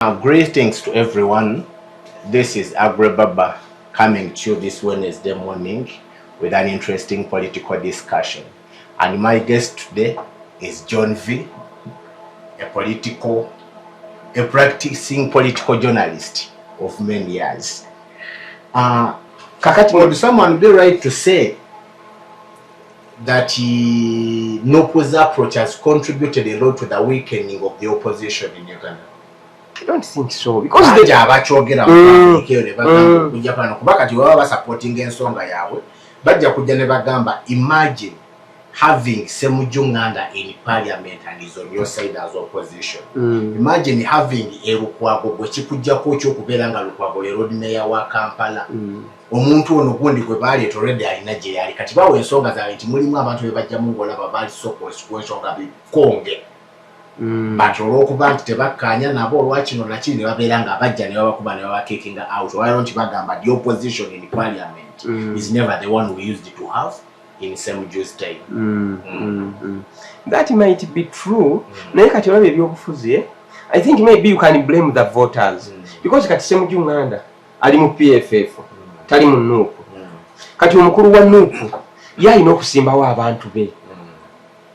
Greetings to everyone. This is Agrebaba coming to you this Wednesday morning with an interesting political discussion. And my guest today is John V, a practicing political journalist of many years. Kakati, would someone be right to say that Nopo's approach has contributed a lot to the weakening of the opposition in Uganda? I don't think so, because they supporting ensonga yawe bajja kujja ne bagamba imagine having Semujunganda in parliament and is on your side as opposition. Imagine having Erukwago bwekikujjako ekyokubeera nga Lukwago le road mayor wa Kampala. Omuntu ono gundi gwe baali already alina gye yali kati bawe ensonga zaabwe nti mulimu abantu be bajjamu ng'olaba baali support ku ensonga bikonge. But olw'okuba nti tebakkaanya nabo olwakino nakiri ne babeera nga bajja ne babakuba ne babakekinga out. Waliwo nti bagamba the opposition in parliament is never the one we used to have in Semuju's time. That might be true. Naye kati olaba ebyobufuzi, I think maybe you can blame the voters. Because kati Semujunganda ali mu PFF, tali mu NUP. Kati omukulu wa NUP yalina okusimbawo abantu be.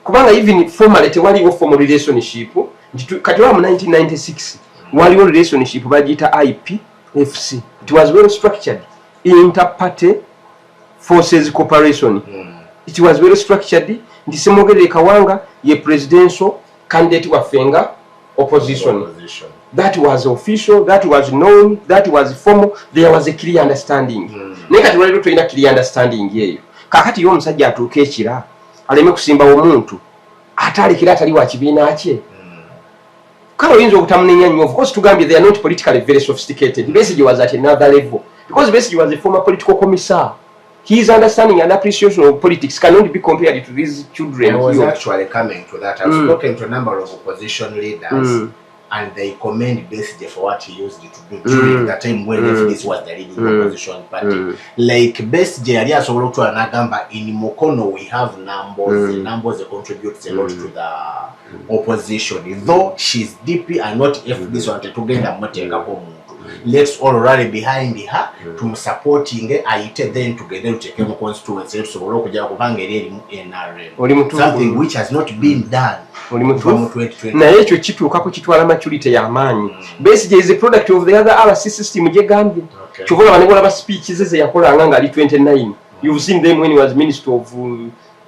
Kubanga even formally tewaliwo formal relationship. Kati wa mu 1996 waliwo relationship bagiyita IPFC. It was well structured. Inter-party forces cooperation. It was well structured. Nti Semwogerere Kawanga ye presidential candidate wa Fenga opposition. That was official, that was known, that was formal. There was a clear understanding. Naye kati waliwo tulina clear understanding yeyo. Kakati yo omusajja atuuka ekira aleme kusimba omuntu atalekera atali wa kibiina kye. Kale oyinza obutamunenya nnyo. Of course tugambye they are not politically very sophisticated. Besigye was at another level. Because Besigye was a former political commissar. His understanding and appreciation of politics cannot be compared to these children. I was actually coming to that. I've spoken to a number of opposition leaders and they commend Besigye for what he used to do during the time when this was the leading opposition party. Like Besigye ali asobola okutwala n'agamba in Mukono we have numbers. Numbers contributes a lot to the opposition. Though she's deep and not if this one tugenda muteekako muntu. Let's all rally behind her to supporting ayite then together to take a constituency tusobola okujja kubanga eri NRM. Something which has not been done. From 2020. Naye ekyo kituukako kitwala maturity y'amaanyi. Besigye is a product of the other RC system gye gambye. Kyova bane bolaba speeches ze yakolanga nga ali 29. You've seen them when he was Minister of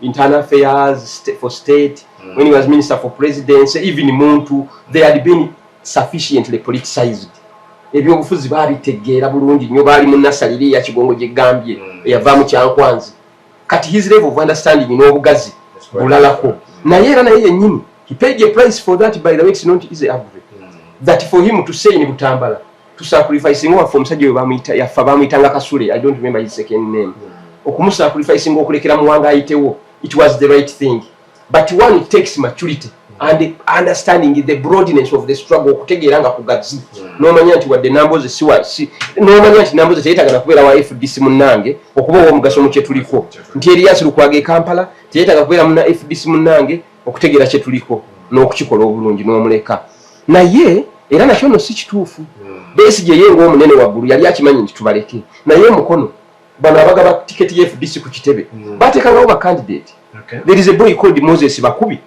Internal Affairs for State, when he was Minister for Presidency, even Muntu, they had been sufficiently politicized. Ebyobufuzi babitegeera bulungi nnyo baali mu nasaliri ya kigongo gye gambye eyavaamu kyankwanzi. Kati his level of understanding n'obugazi bulalako. Naye era naye yennyini he paid a price for that. By the way, it's not easy that for him to say in Butambala to sacrificing one from omusajja we bamuyita yafa bamuyitanga Kasule, I don't remember his second name, okumusacrificing okulekera muwanga ayitewo. It was the right thing, but one it takes maturity and understanding the broadness of the struggle okutegeera nga kugazi n'omanya nti wadde numbers n'omanya nti numbers teyetaaga kubeera wa FDC munnange okuba owomugaso mu kye tuliko nti Erias Lukwago e Kampala teyetaaga kubeera muna FDC munnange okutegeera kye tuliko n'okukikola obulungi n'omuleka. Naye era nakyo no si kituufu. Besigye ye ng'omunene waggulu yali akimanyi nti tubaleke. Naye Mukono bano abagaba tiketi ya FDC ku kitebe bateekangawo ba candidate. There is a boy called Moses Bakubi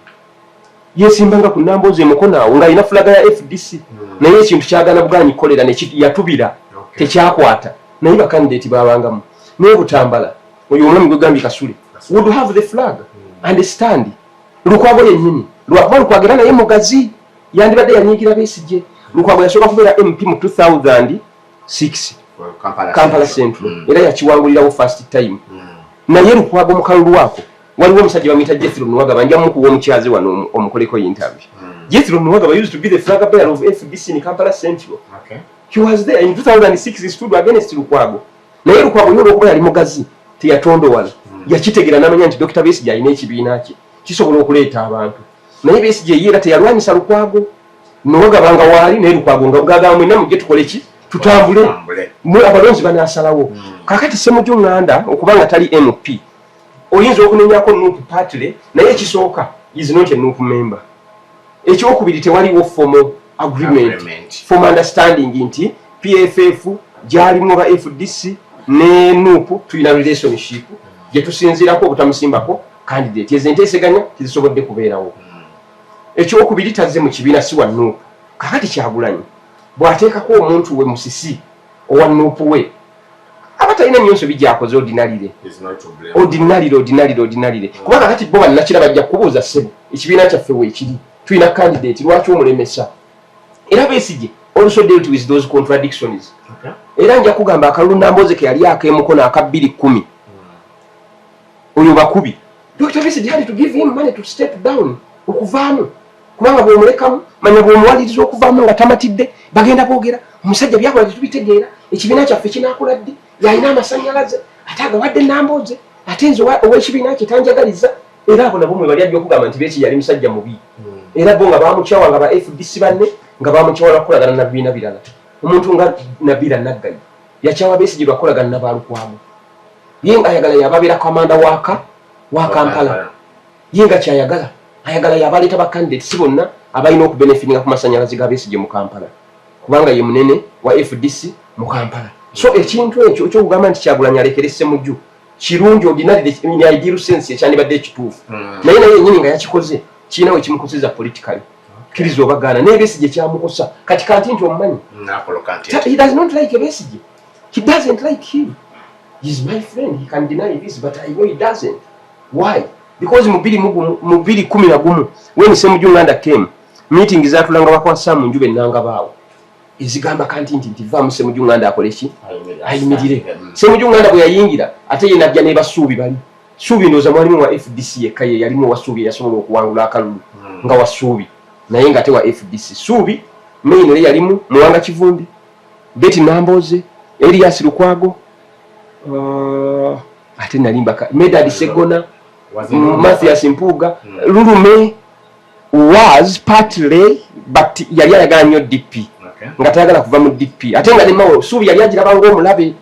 yesimbanga ku Numbers e Mukono awo ng'alina fulaga ya FDC. Naye ekintu kyagala bwanyi kolera ne yatubira tekyakwata. Naye ba candidate babangamu. Naye Butambala oyo omwami gwe gambye Kasule would have the flag and stand. Lukwago yennyini Lukwago era naye mugazi yandibadde yanyiigira Besigye. Lukwago yasooka kubeera MP mu 2006 Kampala Central era yakiwangulirawo first time. Naye Lukwago mu kalulu wako waliwo omusajja bamuyita Jethro Nwagaba nja mukuwa omukyazi wano omukoleko interview. Jethro Nwagaba used to be the flag bearer of FDC in Kampala Central. He was there in 2006. He stood against Lukwago. Naye Lukwago yolo okuba yali mugazi teyatondowala yakitegeera n'amanya nti Dr. Besigye alina ekibiina kye kisobola okuleeta abantu. Naye Besigye era teyalwanyisa Lukwago Nwagaba nga waali naye Lukwago nga bugagamba mwena mujje tukole ki tutambule mwe abalonzi banaasalawo. Kakati Semujunganda okubanga tali MP oyinza okunenyako NUP party naye ekisooka is not a NUP member. Ekyokubiri tewaliwo formal agreement from understanding nti PFF jalimu ba FDC ne NUP tulina relationship je tusinzirako obutamusimbako candidate ezenteeseganya tizisobodde kubeerawo ekyokubiri tazze mu kibiina si wa NUP kakati Kyagulanyi bw'ateekako omuntu we musisi owa NUP we abatalina nyonso bijjakoze ordinarily kuba kakati bo bannakira bajja kubuuza ssebo ekibiina kyaffe weekiri tulina candidate lwaki omulemesa era Besigye also dealt with those contradictions era nja kugamba akalulu Namboze ke yali akemukono aka 210 oyo bakubi Dr. Besigye had to give him money to step down okuvaamu kubanga bw'omulekamu manya bw'omuwaliriza okuvaamu nga tamatidde bagenda boogera omusajja byakola tetubitegeera ekibiina kyaffe kinaakola ddi yalina amasannyalaze ate agawadde Namboze ate nze ow'ekibiina kye tanjagaliza era abo nabo mwe bali ajja okugamba nti Besigye yali musajja mubi era bo nga bamukyawa nga ba FDC banne nga bamukyawala kukolagana na bibiina birala omuntu nga Nabila Naggayi yakyawa Besigye lwakolagana na baalukwamu ye nga ayagala yababeera komanda wa Kampala ye nga kyayagala ayagala yabaleeta ba candidate si bonna abalina okubenefitinga ku masannyalaze ga Besigye mu Kampala kubanga ye munene wa FDC mu Kampala so ekintu ekyo ekyokugamba nti Kyagulanyi alekere Ssemujju kirungi ordinary in ideal sense ekyandibadde ekituufu naye yennyini nga yakikoze kirina we kimukozeza politically kiriza obagaana naye Besigye kyamukosa kati kanti nti omumanyi he does not like Besigye he doesn't like him he's my friend he can deny this but I know he doesn't why because mu 2011 when Ssemujju Nganda came meeting zatulanga bakwasa mu njube nanga baawo ezigamba kanti nti vaamu Ssemujju Nganda akoleki ayimirire Ssemujju Nganda bwe yayingira ate ye najja ne basuubi bali suubi ndoza mwalimu wa FDC yekaye yalimu wasuubi yasobola okuwangula akalulu nga wasuubi naye nga te wa FDC suubi main le yalimu Muwanga Kivumbi Betty Namboze Elias Lukwago ate nalimba Medad Segona Mathias Mpuga Lulume was partly but yali ayagala nnyo DP nga tayagala kuva mu DP ate nga nemawo suubi yali agiraba ng'omulabe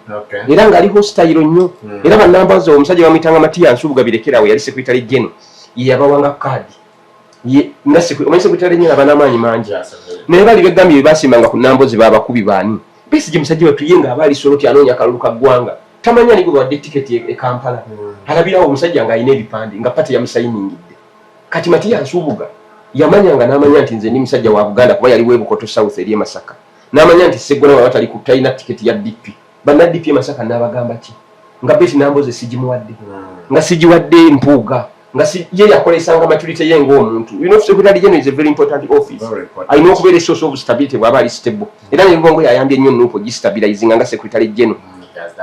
era ng'aliho style nnyo era bannambaza omusajja bamuyitanga Matiya Nsubuga birekerawo yali secretary general ye yabawanga kaadi nga omanyi secretary general abanamaanyi mangi naye bali begambye bye basimbanga ku Namboze baabakubi baani Besigye musajja wattu ye nga abaali Soroti anoonya akalulu ka ggwanga tamanya nigo wadde tiketi e Kampala alabirawo omusajja ng'alina ebipande nga pate yamusayiningidde kati Matiya Nsubuga yamanyanga n'amanya nti nze ndi musajja wa Buganda kuba yali Webukoto South eri Masaka n'amanya nti Segona baba batali kutalina tiketi ya DP banna DP Masaka n'abagamba ki nga Betty Namboze sigimuwadde nga sigiwadde Mpuuga nga ye yakolesanga maturity ye ng'omuntu you know secretary general is a very important office alina okubeera a source of stability bw'aba ali stable era ne Lubongo yayambye nnyo Nuupo gistabilizing nga secretary general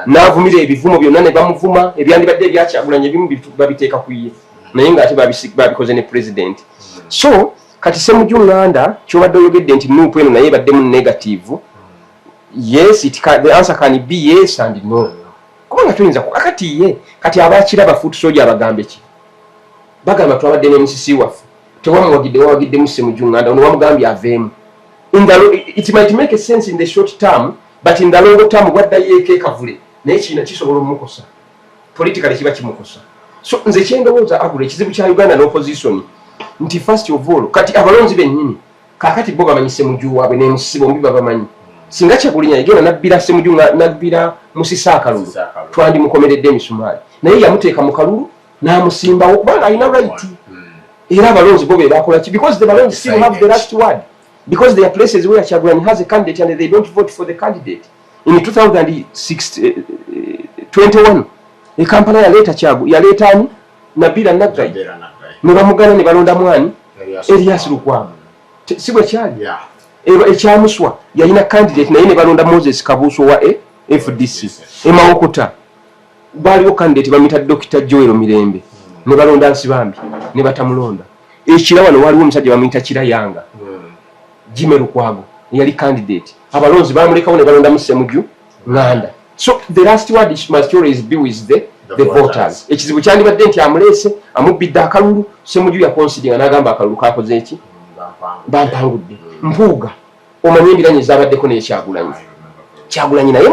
n'avumira ebivumo byonna ne bamuvuma ebyandibadde ebya Kyagulanyi ebimu babiteeka ku ye naye ng'ate babikoze ne president so kati Ssemujju Nganda kyobadde oyogedde nti Nuupo eno naye baddemu negative yes the answer can be yes and no kubanga tuyinza kakati ye kati abakiraba foot soldier abagambe ki bagamba twabadde ne musisi waffe wawagidde mu Ssemujju Nganda ono wamugambye aveemu it might make a sense in the short term but in the long term gwaddayo ekekavule naye kiina kisobola omukosa politically kiba kimukosa so nze kyendowooza agula ekizibu kya Uganda n'opposition nti first of all kati abalonzi bennyini kakati bo bamanyi Ssemujju waabwe n'emusisi bombi babamanyi singa Kyagulanyi yagenda nabbira Ssemujju nabbira musisi akalulu twandimukomeredde emisumaali naye yamuteeka mu kalulu n'amusimbawo kubanga alina right era abalonzi bo be bakola ki because the balonzi still have the last word because there are places where Kyagulanyi has a candidate and they don't vote for the candidate in 2021 Kampala yaleeta ani Nabila Naggayi ne bamugana ne balonda mwani Elias Lukwago si bwe kyali ekyamuswa yalina candidate naye ne balonda Moses Kabuuso wa FDC Mawokota baaliwo candidate bamuyita Dr. Joel Mirembe ne balonda Nsibambi ne batamulonda ekira wano waliwo omusajja bamuyita Kirayanga Jimmy Lukwago yali candidate abalonzi bamulekawo ne balonda mu Ssemujju Nganda so the last word must always be with the voters ekizibu kyandibadde nti amuleese amubbidde akalulu Ssemujju yakonsidinga n'agamba akalulu kakoze eki bampangudde Mpuuga omanye embiranye zabaddeko Kyagulanyi naye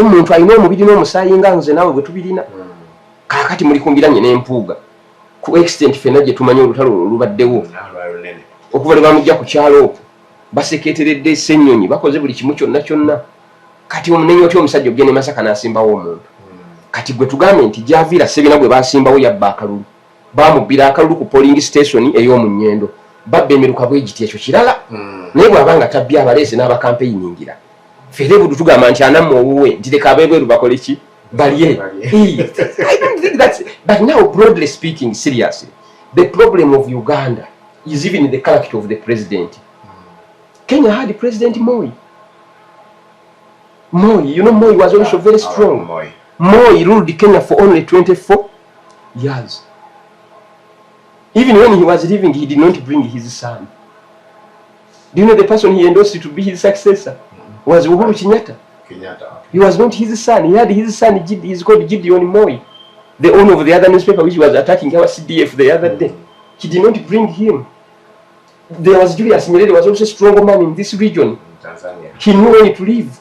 muntu alina omubiri n'omusaayi nga nze naawe bwe tubirina kaakati muli ku mbiranye n'Empuuga ku extent ffenna gye tumanyi olutalo olubaddewo okuva bamujja ku kyalo okwo baseketeredde Ssenyonyi bakoze buli kimu kyonna kati omunenyi otyo omusajja ogende Masaka n'asimbawo omuntu kati gwe tugambe nti Javira Sebina gwe basimbawo yabba akalulu bamubbira akalulu ku polling station ey'omu Nnyendo babba emiruka bwe giti ekyo kirala naye bw'abanga tabbya abaleese n'abakampeyingira fere budu tugamba nti anamma owuwe nti leka abeebweru bakole ki balye. I don't think that's, but now broadly speaking, seriously, the problem of Uganda is even in the character of the president. Kenya had the President Moi. You know Moi was also very strong. Moi ruled Kenya for only 24 years. Even when he was leaving, he did not bring his son. Do you know the person he endorsed to be his successor was Uhuru Kenyatta? He was not his son. He had his son. He's called Gideon Moi, the owner of the other newspaper which was attacking our CDF the other day. He did not bring him. There was Julius Nyerere, was also a strong man in this region. Tanzania. He knew when to leave.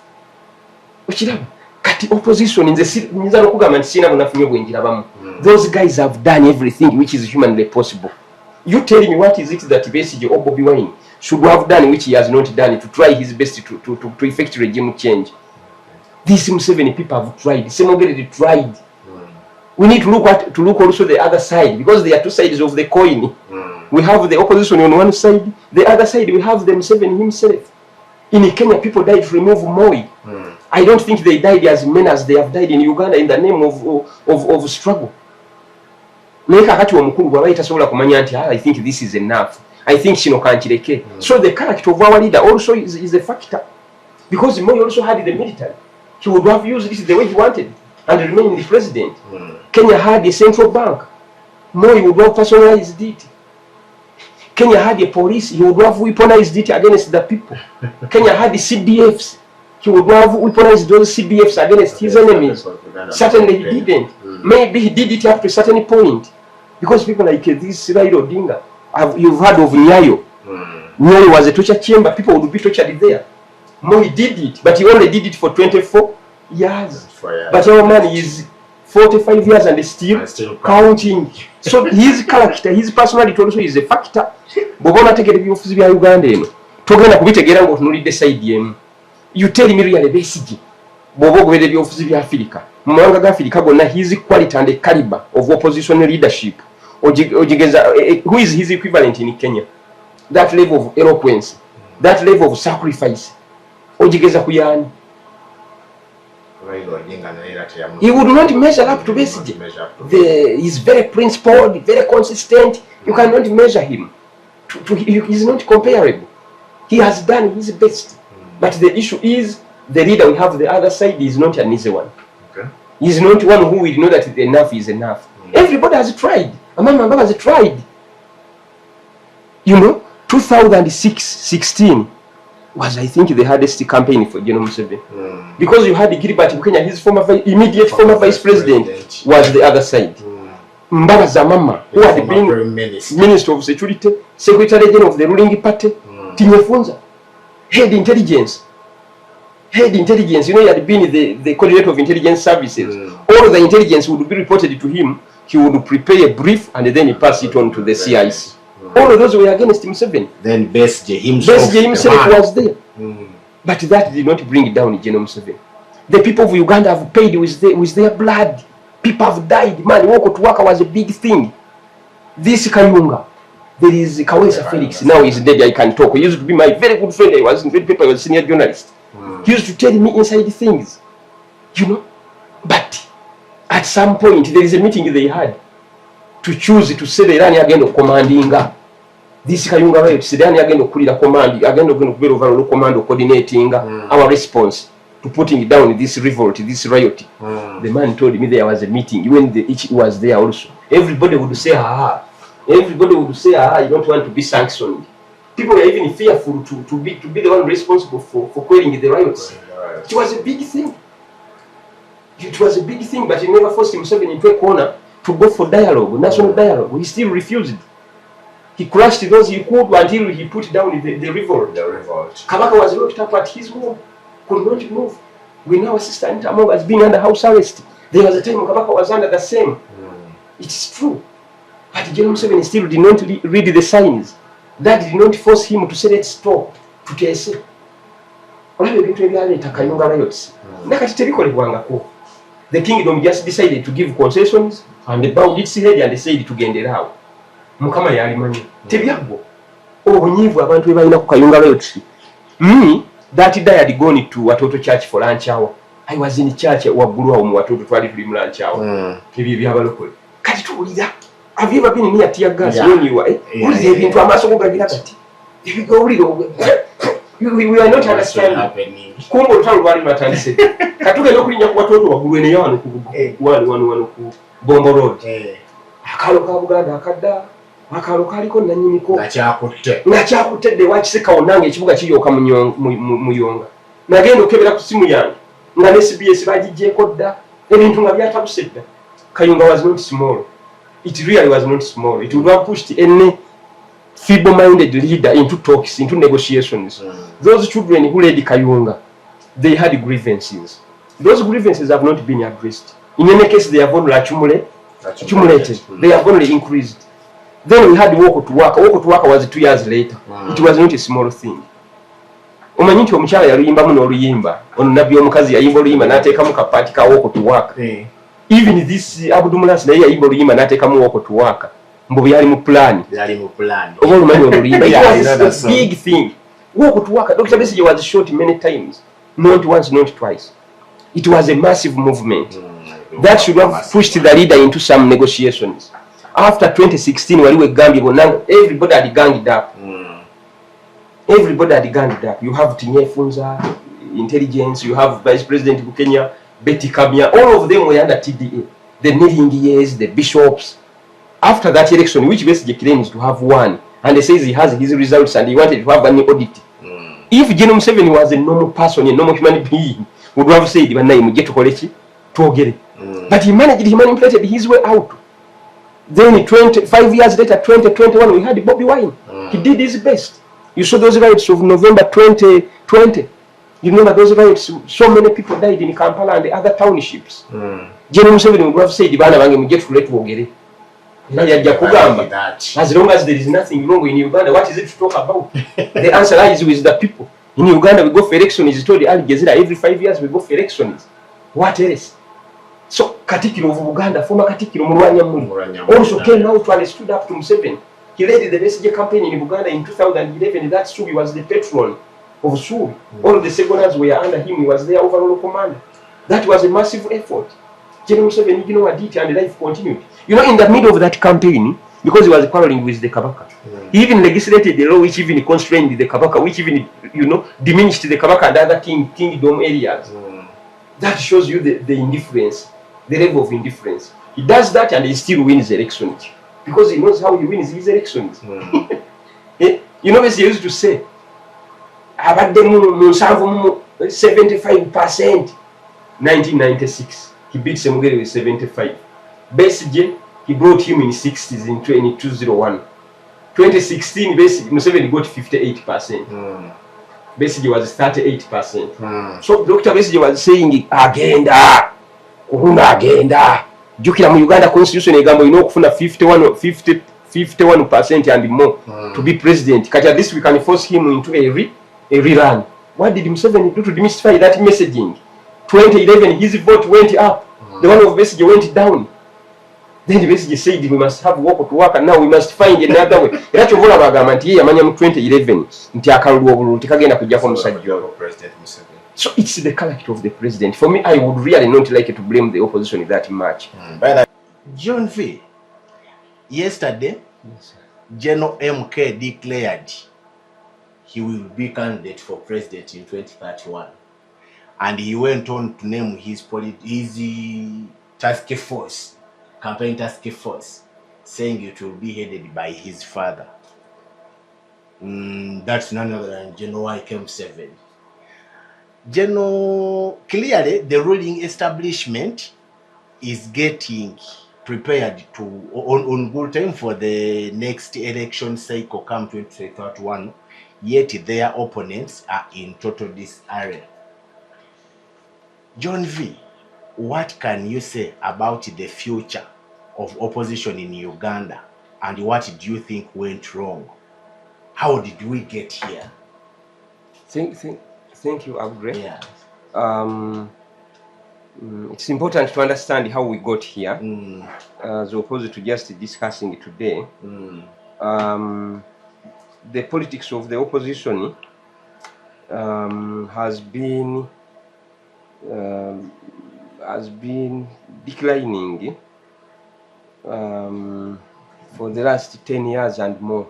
Kati opposition in the those guys have done everything which is humanly possible. You tell me what is it that basically Bobi Wine should have done which he has not done to try his best to effect regime change. These 7 people have tried. Semogere tried. We need to look also the other side because there are two sides of the coin. We have the opposition on one side, the other side we have them 7 himself. In Kenya, people died to remove Moi. I don't think they died as many as they have died in Uganda in the name of struggle. I think this is enough. I think Shino Kanchireke. So the character of our leader also is a factor. Because Moi also had the military. He would have used this the way he wanted and remain the president. Kenya had a central bank. Moi would have personalized it. Kenya had a police. He would have weaponized it against the people. Kenya had the CDFs. He would have weaponized those CDFs against his enemies. Certainly he didn't. Maybe he did it up to a certain point. Because people like this Raila Odinga, you've heard of Nyayo. Nyayo was a torture chamber. People would be tortured there. Moi did it, but he only did it for 24 years. But our man is 45 years and still counting. So his character, his personality also is a factor. Bobona take the office of Uganda. Togenda kubitegera ngo tunulide side yemu. You tell me really basically. Bobo gwede the office of Africa. Mwanga ga Africa gonna his quality and the caliber of opposition leadership. Ojigeza who is his equivalent in Kenya? That level of eloquence, that level of sacrifice. Ojigeza kuyani. He would not measure up to Besigye. He's very principled, very consistent. You cannot measure him. He's not comparable. He has done his best. But the issue is, the leader we have the other side is not an easy one. Okay. He's not one who will know that enough is enough. Everybody has tried. Amama has tried. You know, 2016 was, I think, the hardest campaign for General Museveni. Because you had Gilbert Bukenya, his immediate former vice president, was the other side. Mbaba Zamama, who had been Minister of Security, Secretary General of the ruling party, Tinyefunza, Head Intelligence. You know, he had been the coordinator of intelligence services. All the intelligence would be reported to him. He would prepare a brief and then he passed it on to the CIC. All of those were against Museveni. Then Besigye himself was there. But that did not bring down General Museveni. The people of Uganda have paid with their blood. People have died. Man, walk to work was a big thing. This Kayunga, there is Kawesa Felix. Now he's dead. I can talk. He used to be my very good friend. I was in great paper. I was a senior journalist. He used to tell me inside things, you know. But at some point, there is a meeting they had to choose to say the Iranian again of commanding. This Kayunga right, Sidani again of Kurida command, again of overall command of coordinating our response to putting down this revolt, this riot. The man told me there was a meeting. When each was there also, everybody would say, everybody would say, you don't want to be sanctioned. People were even fearful to be the one responsible for quelling the riots. It was a big thing. It was a big thing, but he never forced himself into a corner to go for dialogue, national dialogue. He still refused. He crushed those he could until he put down the revolt. Kabaka was locked up at his home, could not move. We know our sister Anita Among has been under house arrest. There was a time Kabaka was under the same. It is true. But General Museveni still did not read the signs. That did not force him to say let's stop. Tutese. Olabe bintu ebyaleeta Kayunga riots. Nakati tebikolebwangako. The kingdom just decided to give concessions and bowed its head and said tugenderawo. Mukama yalimanyi. Tebyagwo. Obunyiivu abantu bebalina ku Kayunga riots. Me, that day I had gone to Watoto Church for lunch hour. I was in church waggulu awo mu Watoto twali tuli mu lunch hour. Ebyo byabalokole. Kati tuwulira. Have you ever been near tear gas when you were? Ebintu amaaso go gagira kati. Ebigawulira we are not understanding. Kumbo lutalo lwali lwatandise. Katugenda okulinnya ku Watoto waggulu eneyo wano ku Bombo Road. Akalo ka Buganda akadda. Akalo kaliko nannyiniko. Ngakyakutte wakiseka wonnange ekibuga kiryoka muyonga. Nagenda okebera ku simu yange. Nga ne SBS bagijjeeko dda. Ebintu nga byatabuse dda. Kayunga was not small. It really was not small. It would have pushed any feeble-minded leader into talks, into negotiations. Those children who led Kayunga, they had grievances. Those grievances have not been addressed. In any case, they have only accumulated. They have only increased. Then we had walk to work. Walk to work was 2 years later. It was not a small thing. Omanyi nti omukyala yaluyimbamu n'oluyimba ono nabbi omukazi yayimba oluyimba n'ateekamu kapaati ka walk to work. Even this Abdumulas naye yayimba oluyimba n'ateekamu walk to work. Mbu yali mu plan. Oba olumanyi oluyimba. It was a big thing. Walk to work. Dr. Besigye was shot many times. Not once, not twice. It was a massive movement. That should have pushed the leader into some negotiations. After 2016, waliwo Gambia bonna everybody had ganged up. Everybody had ganged up. You have Tinyefunza, intelligence, you have Vice President Bukenya, Betty Kamya, all of them were under TDA. The Niringiers, the bishops. After that election, which Besigye claims to have won, and he says he has his results and he wanted to have an audit. If General Museveni was a normal person, a normal human being, would have said, but he manipulated his way out. Then 5 years later, 2021, we had Bobi Wine. He did his best. You saw those riots of November 2020. You remember those riots? So many people died in Kampala and the other townships. General Museveni would have said, as long as there is nothing wrong in Uganda, what is it to talk about? The answer lies with the people. In Uganda, we go for elections. He told Al Jazeera, every 5 years we go for elections. What else? So, Katikiro of Uganda, former Katikiro Mulengera also came out and stood up to Museveni. He led the Besigye campaign in Uganda in 2011. That Subi was the patron of Subi. All of the seconders were under him. He was their overall commander. That was a massive effort. General Museveni, you know what did, and life continued. You know, in the middle of that campaign, because he was quarreling with the Kabaka, he even legislated the law which even constrained the Kabaka, which even, you know, diminished the Kabaka and other kingdom areas. That shows you the indifference, the level of indifference. He does that and he still wins elections. Because he knows how he wins his elections. You know, as he used to say, about them 75%. 1996, he beat Semugere with 75. Besigye, he brought him in 60s in 2001. 2016, Museveni got 58%. Besigye was 38%. So Dr. Besigye was saying, agenda, kuhunda agenda. Jukira mu Uganda constitution egambo you know kufuna 51% and more to be president. Kati at this we can force him into a rerun. What did Museveni do to demystify that messaging? 2011 his vote went up. The one of Besigye went down. Then Besigye said we must have walk to work and now we must find another way. Era chovola bagamba nti yamanya mu 2011 nti akalulu obululu tikagenda kujjako musajja president Museveni. So it's the character of the president. For me, I would really not like to blame the opposition that much. John V. Yesterday, General MK declared he will be candidate for president in 2031. And he went on to name his task force, campaign task force, saying it will be headed by his father. That's none other than General YKM7. Clearly, the ruling establishment is getting prepared to on good time for the next election cycle come 2031, yet their opponents are in total disarray. John V, what can you say about the future of opposition in Uganda, and what do you think went wrong? How did we get here? Thank you, Agre. Yeah. It's important to understand how we got here, as opposed to just discussing it today. The politics of the opposition has been declining for the last 10 years and more.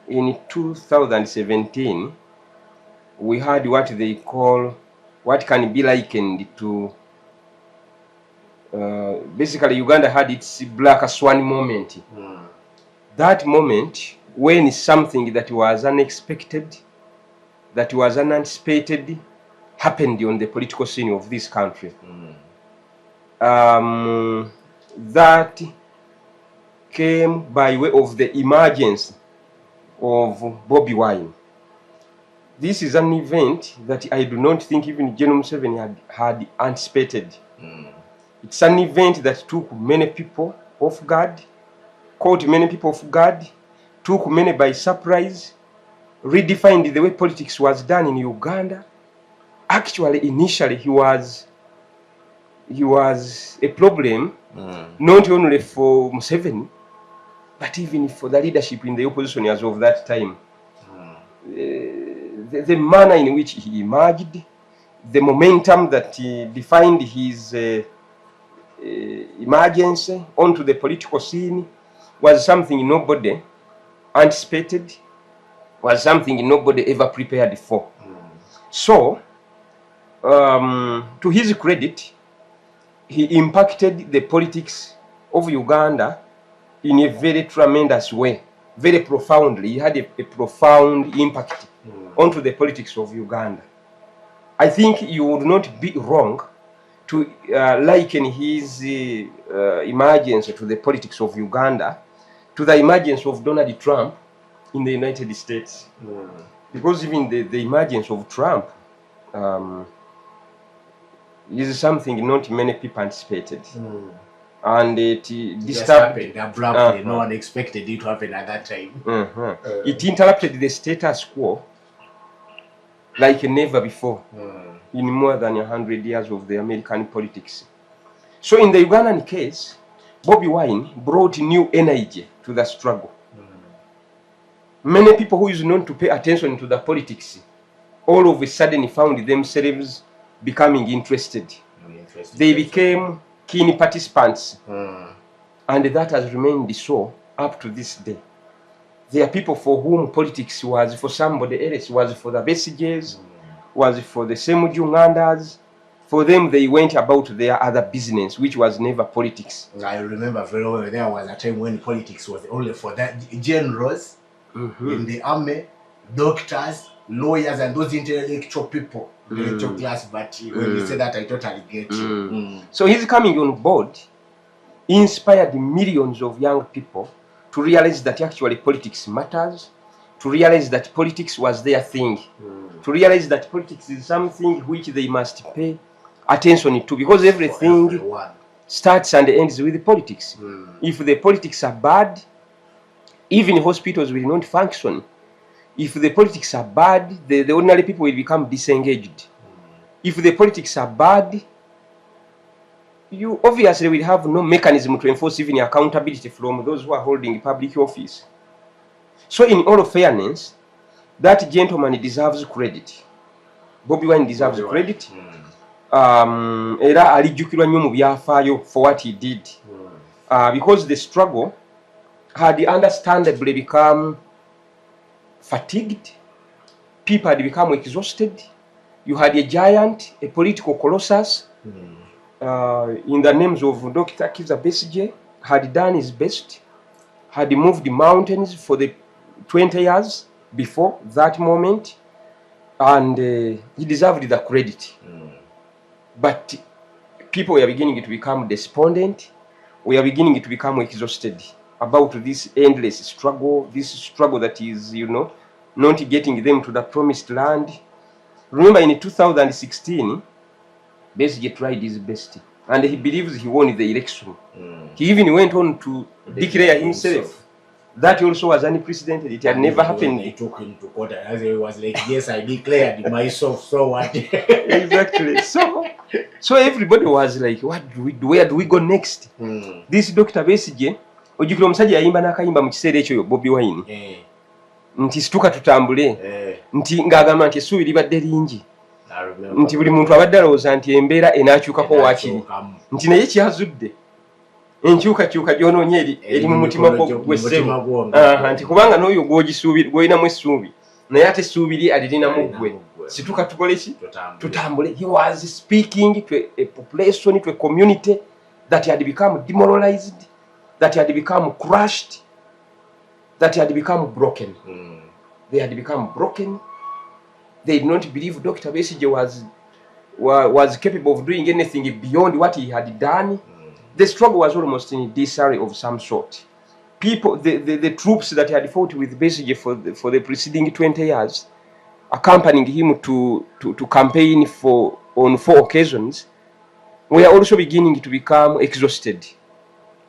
In 2017, we had what they call, what can be likened to, basically Uganda had its black swan moment. That moment when something that was unexpected, that was unanticipated, happened on the political scene of this country. That came by way of the emergence of Bobi Wine. This is an event that I do not think even General Museveni had anticipated. It's an event that took many people off guard, caught many people off guard, took many by surprise, redefined the way politics was done in Uganda. Actually, initially, he was a problem, not only for Museveni, but even for the leadership in the opposition as of that time. The manner in which he emerged, the momentum that defined his emergence onto the political scene was something nobody anticipated, was something nobody ever prepared for. So, to his credit, he impacted the politics of Uganda in a very tremendous way, very profoundly. He had a profound impact onto the politics of Uganda. I think you would not be wrong to liken his emergence to the politics of Uganda to the emergence of Donald Trump in the United States. Because even the emergence of Trump is something not many people anticipated. And it disturbed. Happened abruptly. No one expected it to happen at that time. It interrupted the status quo like never before in more than 100 years of the American politics. So in the Ugandan case, Bobi Wine brought new energy to the struggle. Many people who used not to pay attention to the politics all of a sudden found themselves becoming interested. They became keen participants, and that has remained so up to this day. There are people for whom politics was for somebody else, was for the Besiges, was for the Semujungandas. For them, they went about their other business, which was never politics. I remember very well there was a time when politics was only for that generals in the army, doctors, lawyers, and those intellectual people, the intellectual class. But when you say that, I totally get you. So his coming on board inspired millions of young people to realize that actually politics matters, to realize that politics was their thing, to realize that politics is something which they must pay attention to, because everything starts and ends with politics. If the politics are bad, even hospitals will not function. If the politics are bad, the ordinary people will become disengaged. If the politics are bad, you obviously will have no mechanism to enforce even accountability from those who are holding public office. So in all fairness, that gentleman deserves credit. Bobi Wine deserves credit. Era alijukirwa nnyo mu byafaayo for what he did. Because the struggle had understandably become fatigued. People had become exhausted. You had a giant, a political colossus, in the names of Dr. Kizza Besigye, had done his best, had moved mountains for the 20 years before that moment, and he deserved the credit. But people were beginning to become despondent. We are beginning to become exhausted about this endless struggle, this struggle that is, not getting them to the promised land. Remember in 2016, Besigye tried his best, and he believes he won the election. He even went on to declare himself That also was unprecedented. It had never happened. They took him to court and he was like, yes, I declared myself, so what? Exactly. So everybody was like, what do we do? Where do we go next? This Dr. Besigye, ojukira omusajja yayimba n'akayimba mu kiseera ekyo Bobi Wine. Nti situka tutambule. Nti ng'agamba nti essuubi libadde lingi. Nti buli muntu abadde alowooza nti embeera enaakyukako waakiri. Nti naye kyazudde. Enkyukakyuka gy'onoonye eri mu mutima gw'essebo. Nti kubanga n'oyo gw'olinamu essuubi naye ate essuubi lye alirinamu ggwe. Situka tukole ki? Tutambule. He was speaking to a population, to a community that had become demoralized, that had become crushed, that had become broken. They had become broken. They did not believe Dr. Besigye was capable of doing anything beyond what he had done. The struggle was almost in disarray of some sort. People, the troops that had fought with Besigye for the preceding 20 years, accompanying him to campaign on 4 occasions, were also beginning to become exhausted.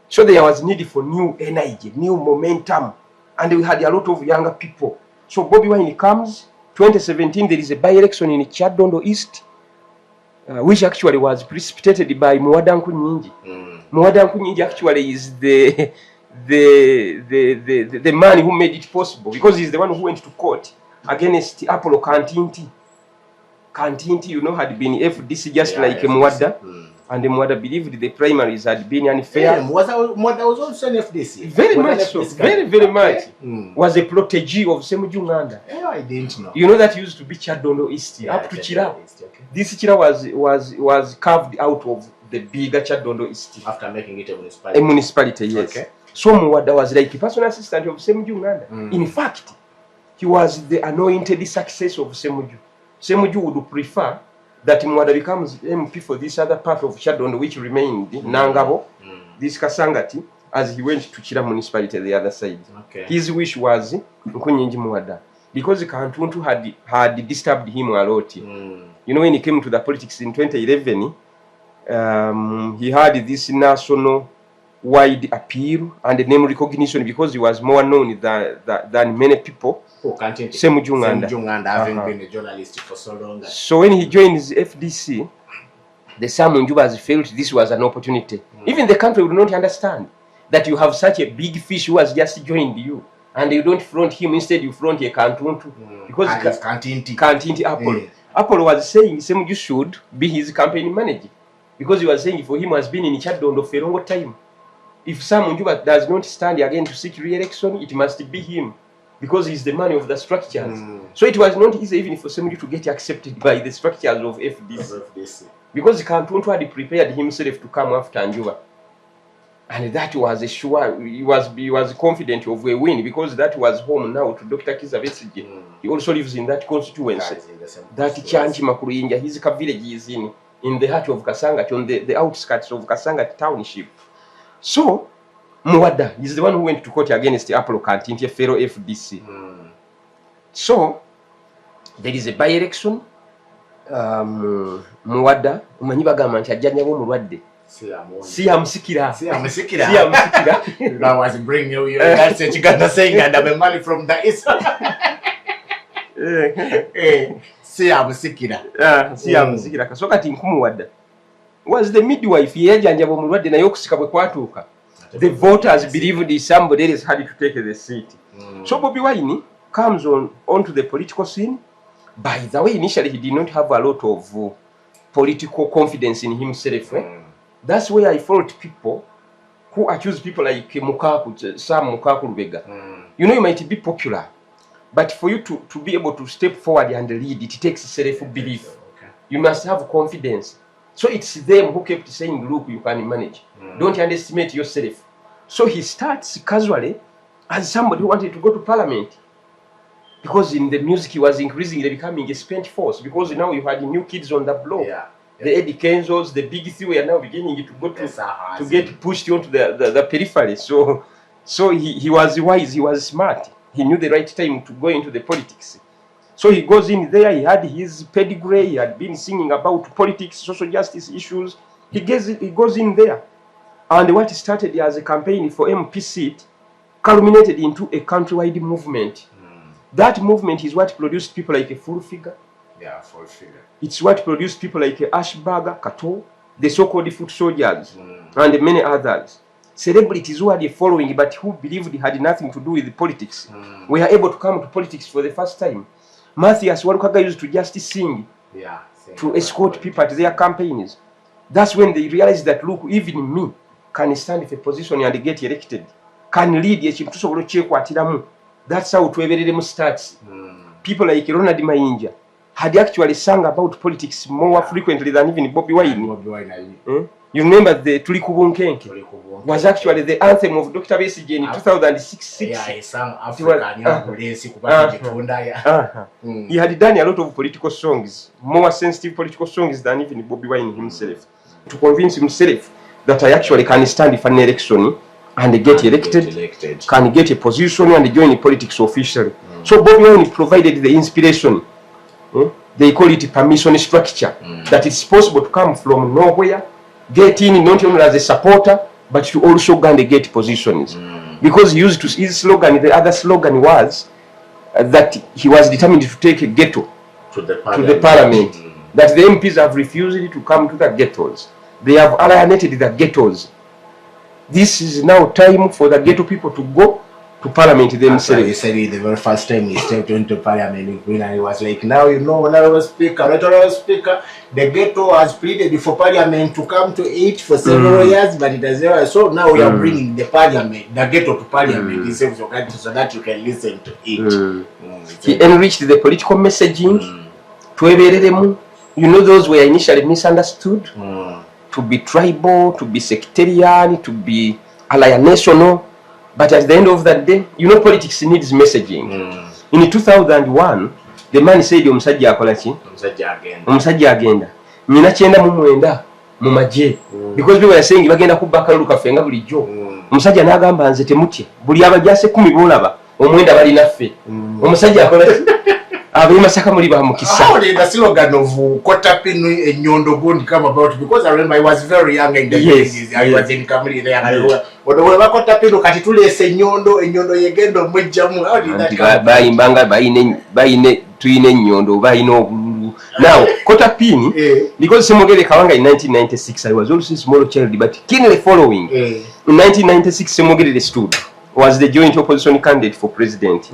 So there was need for new energy, new momentum, and we had a lot of younger people. So Bobi Wine comes, 2017 there is a by-election in Kyadondo East, which actually was precipitated by Muwada Nkunyingi. Muwada Nkunyingi actually is the man who made it possible, because he's the one who went to court against Apollo Kantinti. Kantinti, you know, had been FDC just like Muwada. And Muwada believed the primaries had been unfair. Yeah, Muwada was also an FDC. Very much so. Very much. Was a protege of Semuju Nganda. Yeah, I didn't know. You know that used to be Kyadondo East, up to Chira. Okay. This Chira was carved out of the bigger Kyadondo East. After making it a municipality. A municipality, yes. Okay. So Muwada was like a personal assistant of Semuju Nganda. In fact, he was the anointed successor of Semuju. Semuju would prefer that Muwada becomes MP for this other part of Kyadondo which remained, Nangabo, this Kasangati, as he went to Chira municipality the other side. Okay. His wish was Nkunyingi Muwada, because Kantuntu had disturbed him a lot. You know, when he came to the politics in 2011, he had this national wide appeal and name recognition because he was more known than many people. Semuju Nganda, having been a journalist for so long. So when he joined his FDC, the Samunjubas felt this was an opportunity. Even the country would not understand that you have such a big fish who has just joined you, and you don't front him, instead you front a Kantuntu. Because Kantinti Apollo. Apollo was saying Semuju should be his campaign manager, because he was saying for him has been in Kyadondo for a long time. If Samunjuba does not stand again to seek re-election, it must be him, because he's the man of the structures. So it was not easy even for Semuju to get accepted by the structures of FDC. Because Kantuntu had prepared himself to come after Njuba. And that was a sure, he was confident of a win, because that was home now to Dr. Kiza Besigye. He also lives in that constituency. That Chanchi Makuruyinja, his village is in the heart of Kasangati, on the outskirts of Kasangati township. So, Muwada is the one who went to court against Apollo Kantinti, a fellow FDC. So, there is a by-election. Muwada, umanyi bagamba nti ajja nyabo mulwadde. Siyamusikira. That was bringing you that's it. You got to say that the money from the east. Siyamusikira. Kasoka kati Nkumuwada was the midwife yajjanjaba omulwadde naye okusika bwe kwatuuka. The voters believed somebody else had to take the seat. So Bobi Wine comes onto the political scene. By the way, initially he did not have a lot of political confidence in himself. That's where I fault people who accuse people like Sam Mukaku Lubega. You know, you might be popular, but for you to be able to step forward and lead, it takes self-belief. You must have confidence. So it's them who kept saying, look, you can manage. Don't underestimate yourself. So he starts casually as somebody who wanted to go to parliament. Because in the music he was increasingly becoming a spent force. Because now you had new kids on the block. The Eddie Kenzos, the big three were now beginning to go to get pushed onto the periphery. So he was wise, he was smart. He knew the right time to go into the politics. So he goes in there, he had his pedigree, he had been singing about politics, social justice issues. He goes in there. And what started as a campaign for MP seat culminated into a countrywide movement. That movement is what produced people like a Full Figure. Yeah, Full Figure. It's what produced people like Ashburger, Kato, the so-called foot soldiers, and many others. Celebrities who had a following but who believed it had nothing to do with politics were able to come to politics for the first time. Matthias Walukaga used to just sing to escort people at their campaigns. That's when they realized that, look, even me can stand for a position and get elected. Can lead a chimtuso. That's how Tweveremu starts. People like Ronald Mayinja had actually sung about politics more frequently than even Bobi Wine. You remember the Tulikubunkenke was actually the anthem of Dr. Besigye in 2006. Yeah, he sang African. He had done a lot of political songs, more sensitive political songs than even Bobi Wine himself, to convince himself that I actually can stand for an election and get elected, can get a position and join politics officially. So Bobi Wine provided the inspiration. They call it permission structure, that it's possible to come from nowhere, get in not only as a supporter, but to also go and get positions. Because he used to, his slogan, the other slogan was that he was determined to take a ghetto to the parliament. That the MPs have refused to come to the ghettos. They have alienated the ghettos. This is now time for the ghetto people to go to parliament themselves. He said it the very first time he stepped into parliament, and he was like, now you know, Honorable Speaker, the ghetto has pleaded for parliament to come to it for several years, but it has never. So now we are bringing the ghetto to parliament, he says, so that you can listen to it. He enriched the political messaging. You know, those were initially misunderstood to be tribal, to be sectarian, to be alienational. But at the end of that day, you know, politics needs messaging. In 2001, the man said, Omusajja akola ki? Omusajja agenda. Nina kyenda mu mwenda mu magye. Because people were saying bagenda kubba akalulu kaffe nga bulijjo. Omusajja n'agamba nze temutye. Buli abajase 10 bolaba omwenda bali naffe. Omusajja akola ki? Abali Masaka muri ba mukisa. How did the slogan of Kotapinu and Nyondo Gondi come about? Because I remember I was very young in the days. I was in Kamri there. But when we Kotapinu Katitule say Nyondo and Nyondo Yegendo Mujamu, how did that come? By Imbanga, by Twine Nyondo, by no. Now, Kotapini, because Semogere Kawanga in 1996, I was also a small child, but keenly following. In 1996, Semogere stood, was the joint opposition candidate for president.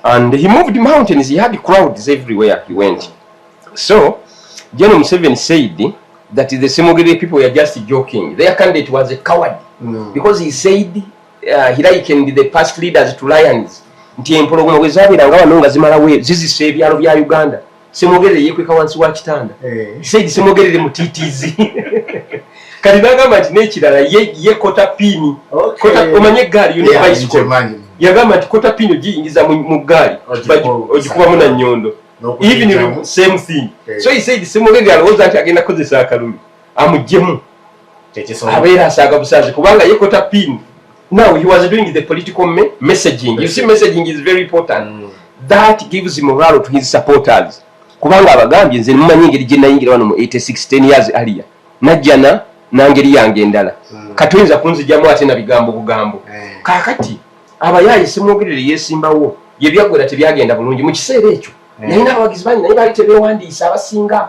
And he moved mountains, he had crowds everywhere he went. So, General Museveni said that the Semogere people were just joking. Their candidate was a coward. Because he said he likened the past leaders to lions. Nti empologoma bwe zaabiranga wano nga zimalawo zizisa ebyalo bya Uganda. Semogere yekweka wansi wa kitanda. He said Semogere mutiitiizi. Kati n'agamba nti n'ekirala ye Kotapini. Omanye eggaali yonna bicycle. Yagamba nti Kotapini ogiyingiza mu ggaali ogikubamu na Nyondo. Even same thing. So he said Semogere alowooza nti agenda kukozesa akalulu amugyemu abeera asaaga busaazi kubanga ye Kotapini. Now he was doing the political messaging. You see, messaging is very important. That gives morale to his supporters. Kubanga abagambye nze mumanyi engeri gye nayingira wano mu 86 10 years earlier. Najjana nangeri yange endala. Katoyinza kunzijamu ate na bigambo bugambo. Kakati abayayi Semogere yesimbawo ye byagwera tebyagenda bulungi mu kiseera ekyo. Nalina abawagizi bangi naye baali tebeewandiisa abasinga.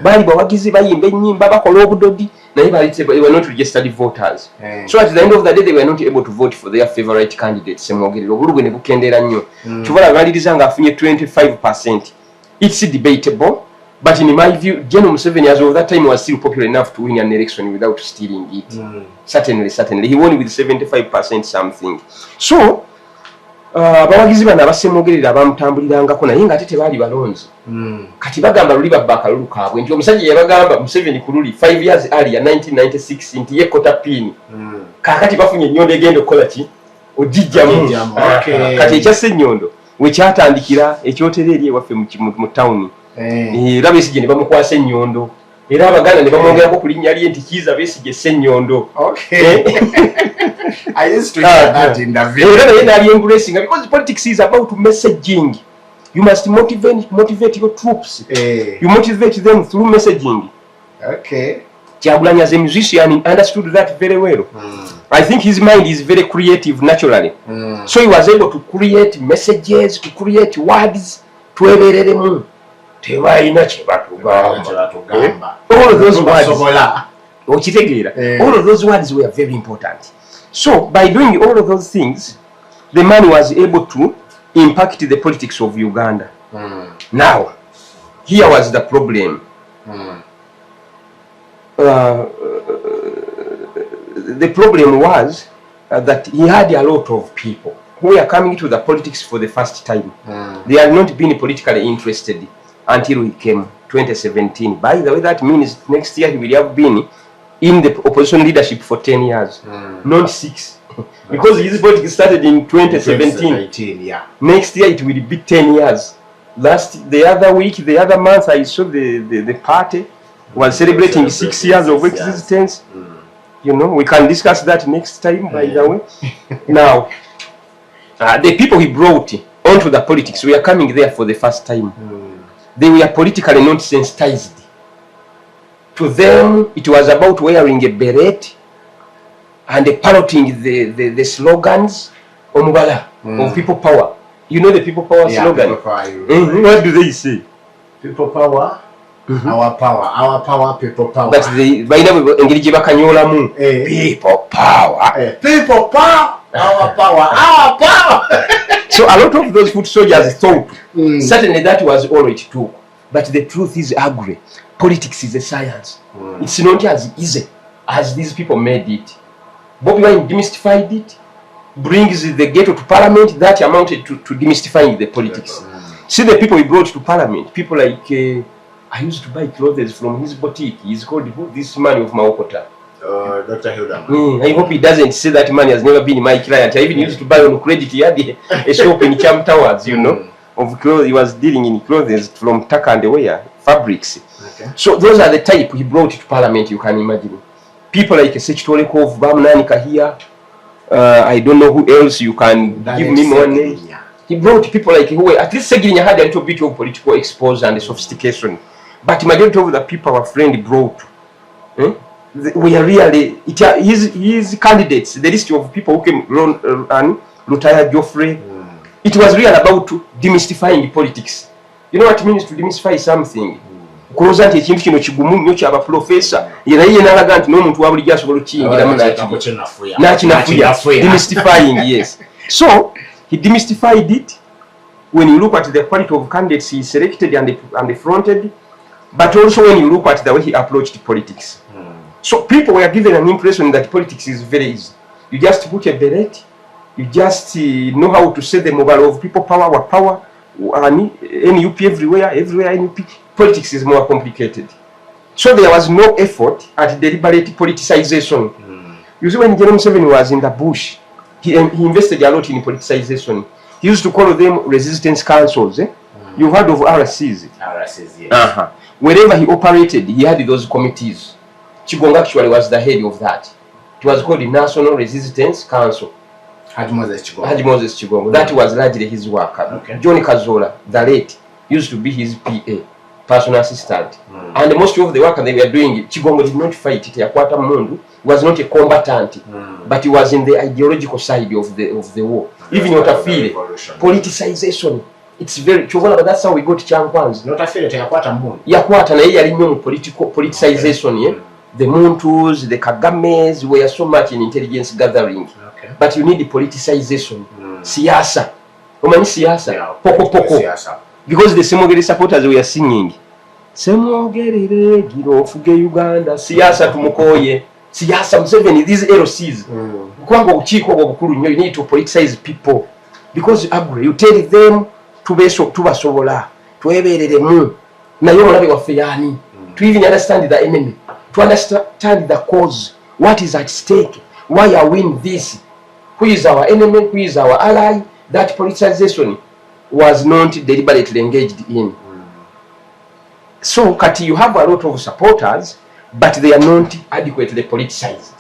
Baali bawagizi bayimba ennyimba bakola obudodi naye they were not registered voters. So at the end of the day they were not able to vote for their favorite candidate Semogere. Obulugwe ne bukendeera nnyo. Kyobala baliriza nga afunye 25%. It's debatable, but in my view, General Museveni as of that time was still popular enough to win an election without stealing it. Certainly. He won with 75% something. So, abawagizi bano abasemogere abamutambulirangako naye nga ate tebaali balonzi. Kati bagamba luli babba akalulu kaabwe nti omusajja yabagamba Museveni ku luli 5 years earlier 1996 nti ye Kotapini. Kaakati bafunye Nyondo egenda okukola ki? Ogijjamu. Kati ekyasse Nyondo wekyatandikira ekyotera eri ewaffe mu town. Era Besigye ne bamukwasa Nyondo. Era Abaganda ne bamwongerako ku linnya lye nti Kiiza Besigye Ssenyondo. I used to hear that in the video. Because politics is about messaging. You must motivate your troops. You motivate them through messaging. Okay. Kyagulanyi as a musician understood that very well. I think his mind is very creative naturally. So he was able to create messages, to create words, twebereremu tebalina kye batugamba. All of those words, all of those words were very important. So by doing all of those things, the man was able to impact the politics of Uganda. Now, here was the problem. The problem was that he had a lot of people who were coming to the politics for the first time. They had not been politically interested until he came 2017. By the way, that means next year he will have been in the opposition leadership for 10 years, not 6. Because his politics started in 2017. Yeah. Next year it will be 10 years. The other month, I saw the party was celebrating 6 years of existence. You know, we can discuss that next time, by the way. Now, the people he brought onto the politics were coming there for the first time. They were politically not sensitized. To them, it was about wearing a beret and parroting the slogans of people power. You know the people power slogan? People power, What do they say? People power, our power, people power. But by now, people power. People power, our power. So a lot of those foot soldiers thought certainly that was all it took. But the truth is ugly. Politics is a science. It's not as easy as these people made it. Bobi Wine demystified it, brings the ghetto to parliament. That amounted to demystifying the politics. See the people he brought to parliament. People like, I used to buy clothes from his boutique. He's called this man of Maokota. Dr. Hilda. I hope he doesn't say that man has never been my client. I even used to buy on credit. He had a shop in Cham Towers, you know, of clothes. He was dealing in clothes from Taka and Wear fabrics. So those are the type he brought to parliament, you can imagine. People like Sechitorekov, Bamnanika here. I don't know who else you can give me more names. He brought people like who at least Segirinya had a little bit of political exposure and sophistication. But majority of the people our friend brought, we are really his candidates, the list of people who came and Lutaya Joffrey. It was really about demystifying politics. You know what it means to demystify something? Kuloza nti ekintu kino kigumu nnyo kyaba professor era ye nalaga nti n'omuntu wabuli gyasobola okiyingiramu n'akinafuya demystifying. Yes, so he demystified it. When you look at the quality of candidates he selected and fronted, but also when you look at the way he approached politics. So people were given an impression that politics is very easy. You just put a beret, you just know how to say the mobile of people power, NUP everywhere NUP. Politics is more complicated. So there was no effort at deliberate politicization. You see, when General Museveni was in the bush, he invested a lot in politicization. He used to call them resistance councils. You've heard of RSCs? RSCs, yes. Wherever he operated, he had those committees. Chigonga actually was the head of that. It was called the National Resistance Council. Haji Moses Chigonga. That was largely his work. John Kazola, the late, used to be his PA. Personal assistant. And most of the work they were doing, Chigongo did not fight it. Yakwata Mundu was not a combatant, but he was in the ideological side of the war. Even Otafile, politicization. It's very but that's how we got Champans. Not Otafile to Yakwata Mundu. Yakwata na yeye political politicization. The Muntus, the Kagames were so much in intelligence gathering. But you need the politicization. Siasa. Omani siasa. Poko. Because the Semogere supporters were singing Semogere Girofuge Uganda Siasa Tumukoye Siasa Museveni, these LCs. You need to politicize people. Because you tell them to be so to basobola to ebereremu nayo olabe wafeyani to even understand the enemy, to understand the cause, what is at stake, why are we in this, who is our enemy, who is our ally. That politicization was not deliberately engaged in. So Kati, you have a lot of supporters, but they are not adequately politicized.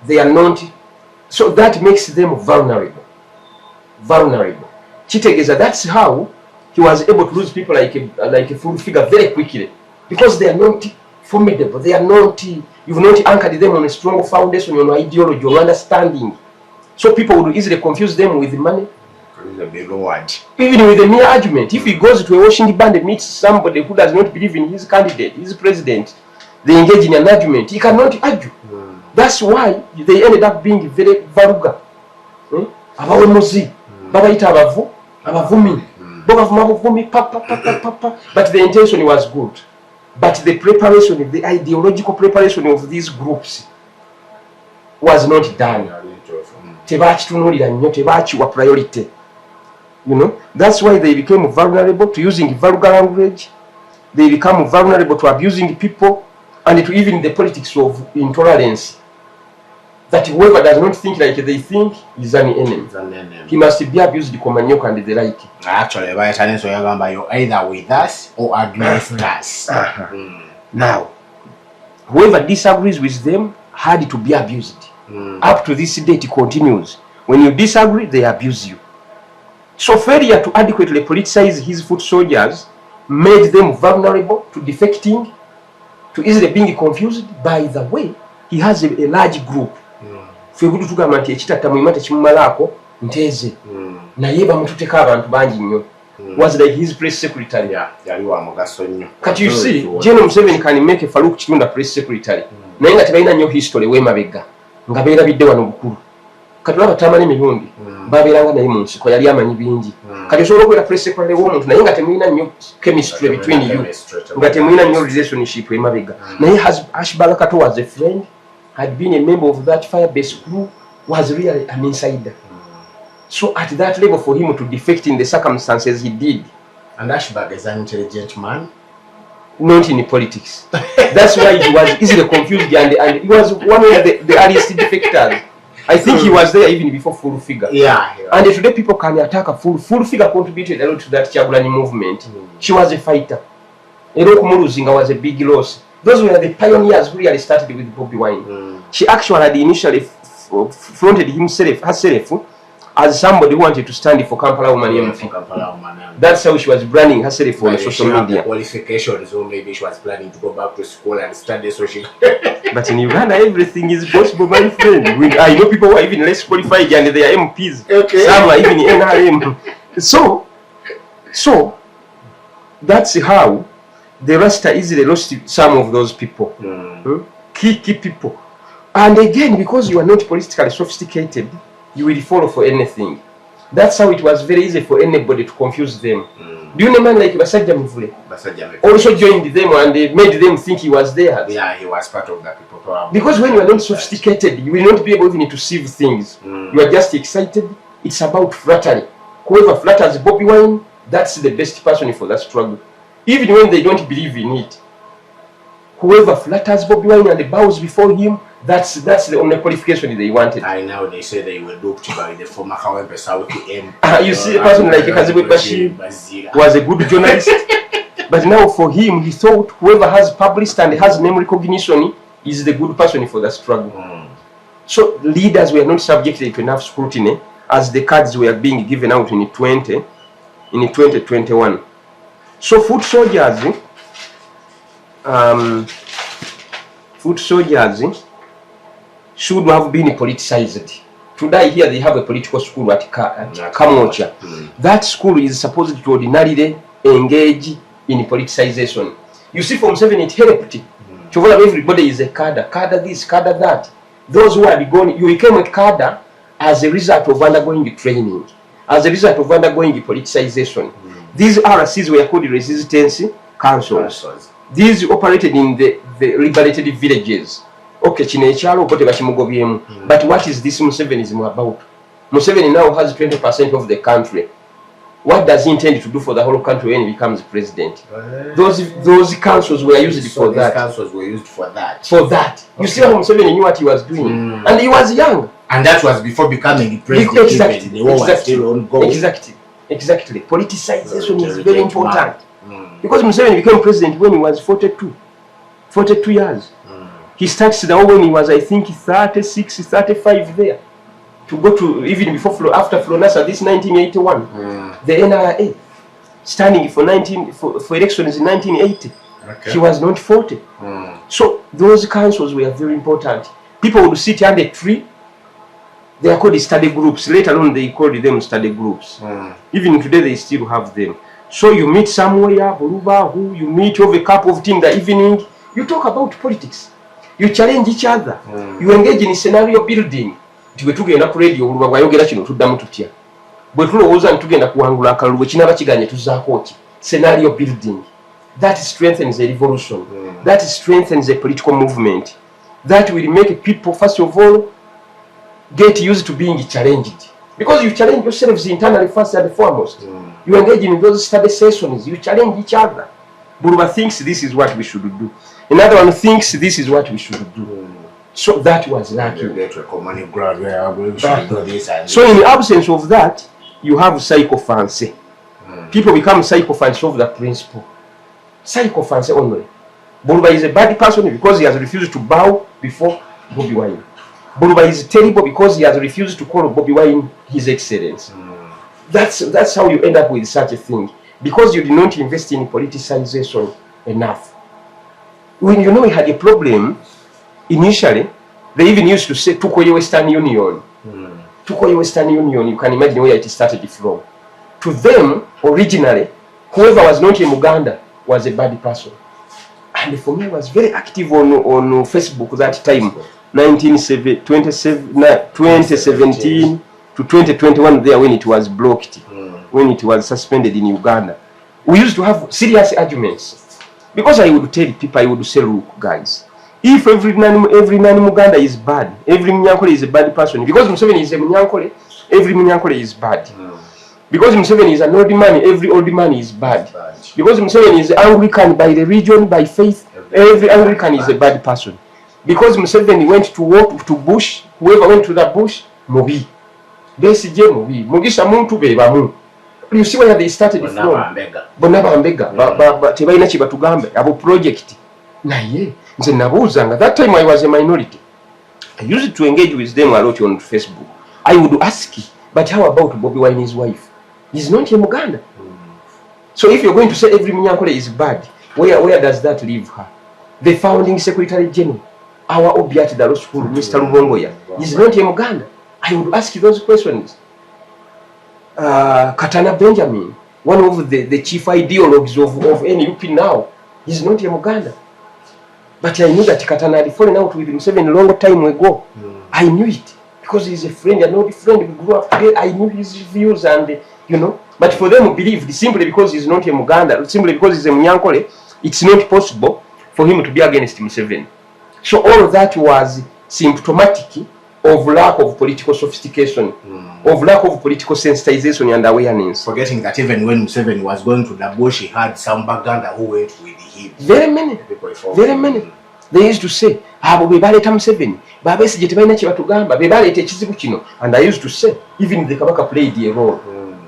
They are not, so that makes them vulnerable. Chitegeza, that's how he was able to lose people like a full figure very quickly, because they are not formidable. They are not, You've not anchored them on a strong foundation, on ideology, or understanding. So people would easily confuse them with money. Even with a mere argument. If he goes to a washing band and meets somebody who does not believe in his candidate, his president, they engage in an argument. He cannot argue. That's why they ended up being very vulgar. Abawemuzi, babayita abavu, abavumi, bavuma abavumi, but the intention was good. But the preparation, the ideological preparation of these groups was not done. Tebachitunulira nnyo, tebachiwa priority. You know, that's why they became vulnerable to using vulgar language. They become vulnerable to abusing people and to even the politics of intolerance. That whoever does not think like they think is an enemy. He must be abused Komanyoko and the like. Actually, you're either with us or against us. Now, whoever disagrees with them had to be abused. Up to this date, it continues. When you disagree, they abuse you. So failure to adequately politicize his foot soldiers made them vulnerable to defecting, to easily being confused. By the way, he has a large group. Febudu tugamba nti ekitatta muyima tekimumalaako nteeze naye bamututeka abantu bangi nnyo. Was like his press secretary. Yali wa mugaso nnyo. Kati you see, General Museveni can make a Farouk Kitunda press secretary. Naye nga tebalina nnyo history w'emabega nga beerabidde wano bukulu. Kati olaba tamanyi emirundi babeeranga naye mu nsiko yali amanyi bingi. Kati osobola okubeera press secretary w'omuntu naye nga temulina nnyo chemistry between you, nga temulina nnyo relationship emabega. Naye Ashbaga Kato was a friend, had been a member of that fire-based crew, was really an insider. So at that level for him to defect in the circumstances he did. And Ashbaga is an intelligent man. Not in politics. That's why he was easily confused and he was one of the earliest defectors. I think he was there even before Full Figure. Yeah. And today people can attack a Full Figure contributed a lot to that Chagulani movement. She was a fighter. Erok Muluzinga was a big loss. Those were the pioneers who really started with Bobi Wine. She actually had initially fronted herself as somebody who wanted to stand for Kampala Woman MP. That's how she was branding herself on social media. Qualifications, or maybe she was planning to go back to school and study social. But in Uganda, everything is possible, my friend. I know people who are even less qualified and they are MPs. Okay. Some are even NRM. So that's how the Rasta easily lost some of those people. Key people. And again, because you are not politically sophisticated, you will follow for anything. That's how it was very easy for anybody to confuse them. Do you know a man like Basajja Muvule? Also joined them and they made them think he was there. Yeah, he was part of that people probably. Because when you are not sophisticated, you will not be able even to see things. You are just excited. It's about flattery. Whoever flatters Bobi Wine, that's the best person for that struggle. Even when they don't believe in it. Whoever flatters Bobi Wine and bows before him, that's the only qualification they wanted. I know they say they were duped by the former Kawempe South MP. You see a person like Kazibwe Bashir was a good journalist. But now for him, he thought whoever has published and has name recognition is the good person for the struggle. So leaders were not subjected to enough scrutiny as the cards were being given out in 2021. So foot soldiers should have been politicized. Today here they have a political school at Kamocha. That school is supposed to ordinarily engage in politicization. You see, from 7 it helped. Everybody is a cadre. Cadre this, cadre that. Those who are going, you became a cadre as a result of undergoing training, as a result of undergoing politicization. These RCs were called resistance councils. These operated in the liberated villages. Okay, but what is this Musevenism about? Museveni now has 20% of the country. What does he intend to do for the whole country when he becomes president? Those councils were used for that. Councils were used for that. You see how Museveni knew what he was doing. And he was young. And that was before becoming president. Exactly. The war was still ongoing. Exactly. Politicization is very important. Because Museveni became president when he was 42 years. He starts now when he was, I think, 36, 35 there. To go to, even before, after Flonasa, this 1981, the NRA, standing for elections in 1980. Okay. He was not 40. So those councils were very important. People would sit under a tree. They are called study groups. Later on, they called them study groups. Even today, they still have them. So you meet somewhere, who you meet over a cup of tea in the evening. You talk about politics. You challenge each other. You engage in scenario building. Tiwe tugenda ku radio bwayogera kino tuddamu tutya. Bwe tulowooza ntugenda kuwangula akalulu kinaba kiganye tuzaako ki. Scenario building. That strengthens a revolution. That strengthens a political movement. That will make people, first of all, get used to being challenged. Because you challenge yourselves internally first and foremost. You engage in those study sessions. You challenge each other. Buruba thinks this is what we should do. Another one thinks this is what we should do. So that was lacking. So in the absence of that, you have psychophancy. People become sycophants of the principle. Sycophancy only. Buruba is a bad person because he has refused to bow before Bobi Wine. Buruba is terrible because he has refused to call Bobi Wine his excellence. That's how you end up with such a thing. Because you did not invest in politicization enough. When you know we had a problem, initially, they even used to say, Tukoye Western Union. Tukoye Western Union, you can imagine where it started from. To them, originally, whoever was not in Uganda was a bad person. And for me, I was very active on Facebook that time, 2017 to 2021 there when it was blocked, when it was suspended in Uganda. We used to have serious arguments. Because I would tell people, I would say, look, guys, if every man Muganda is bad, every Munyankole is a bad person. Because Museveni is a Munyankole, every Munyankole is bad. Because Museveni is an old man, every old man is bad. Because Museveni is Anglican by religion, by faith, every Anglican is a bad person. Because Museveni went to walk to bush, whoever went to the bush, Mobi. Besije Mobi. Mugisha muntu bebamu. You see where they started from. Bonaba Ambega. Tebaina Chibatugambe. Abo project. Naye. Nze nabuuzanga. That time I was a minority. I used to engage with them a lot on Facebook. I would ask, but how about Bobi Wine's wife? He's not in Uganda. So if you're going to say every Munyankole is bad, where does that leave her? The founding Secretary General, our Obiati Daro School, Mr. Rubongoya, is not in Uganda. I would ask you those questions. Katana Benjamin, one of the chief ideologues of NUP now, is not in Uganda. But I knew that Katana had fallen out with him a long time ago. I knew it because he's a friend, an old friend. We grew up together. I knew his views and, But for them, believed simply because he's not in Uganda, simply because he's a Munyankole, it's not possible for him to be against Museveni. So all of that was symptomatic of lack of political sophistication, of lack of political sensitization and awareness. Forgetting that even when Museveni was going to the bush, he had some Baganda who went with him. Very many. Very many. They used to say, bebaleta Museveni, babesije tebalina kye batugamba, bebaleta ekizibu kino. And I used to say, even the Kabaka played a role.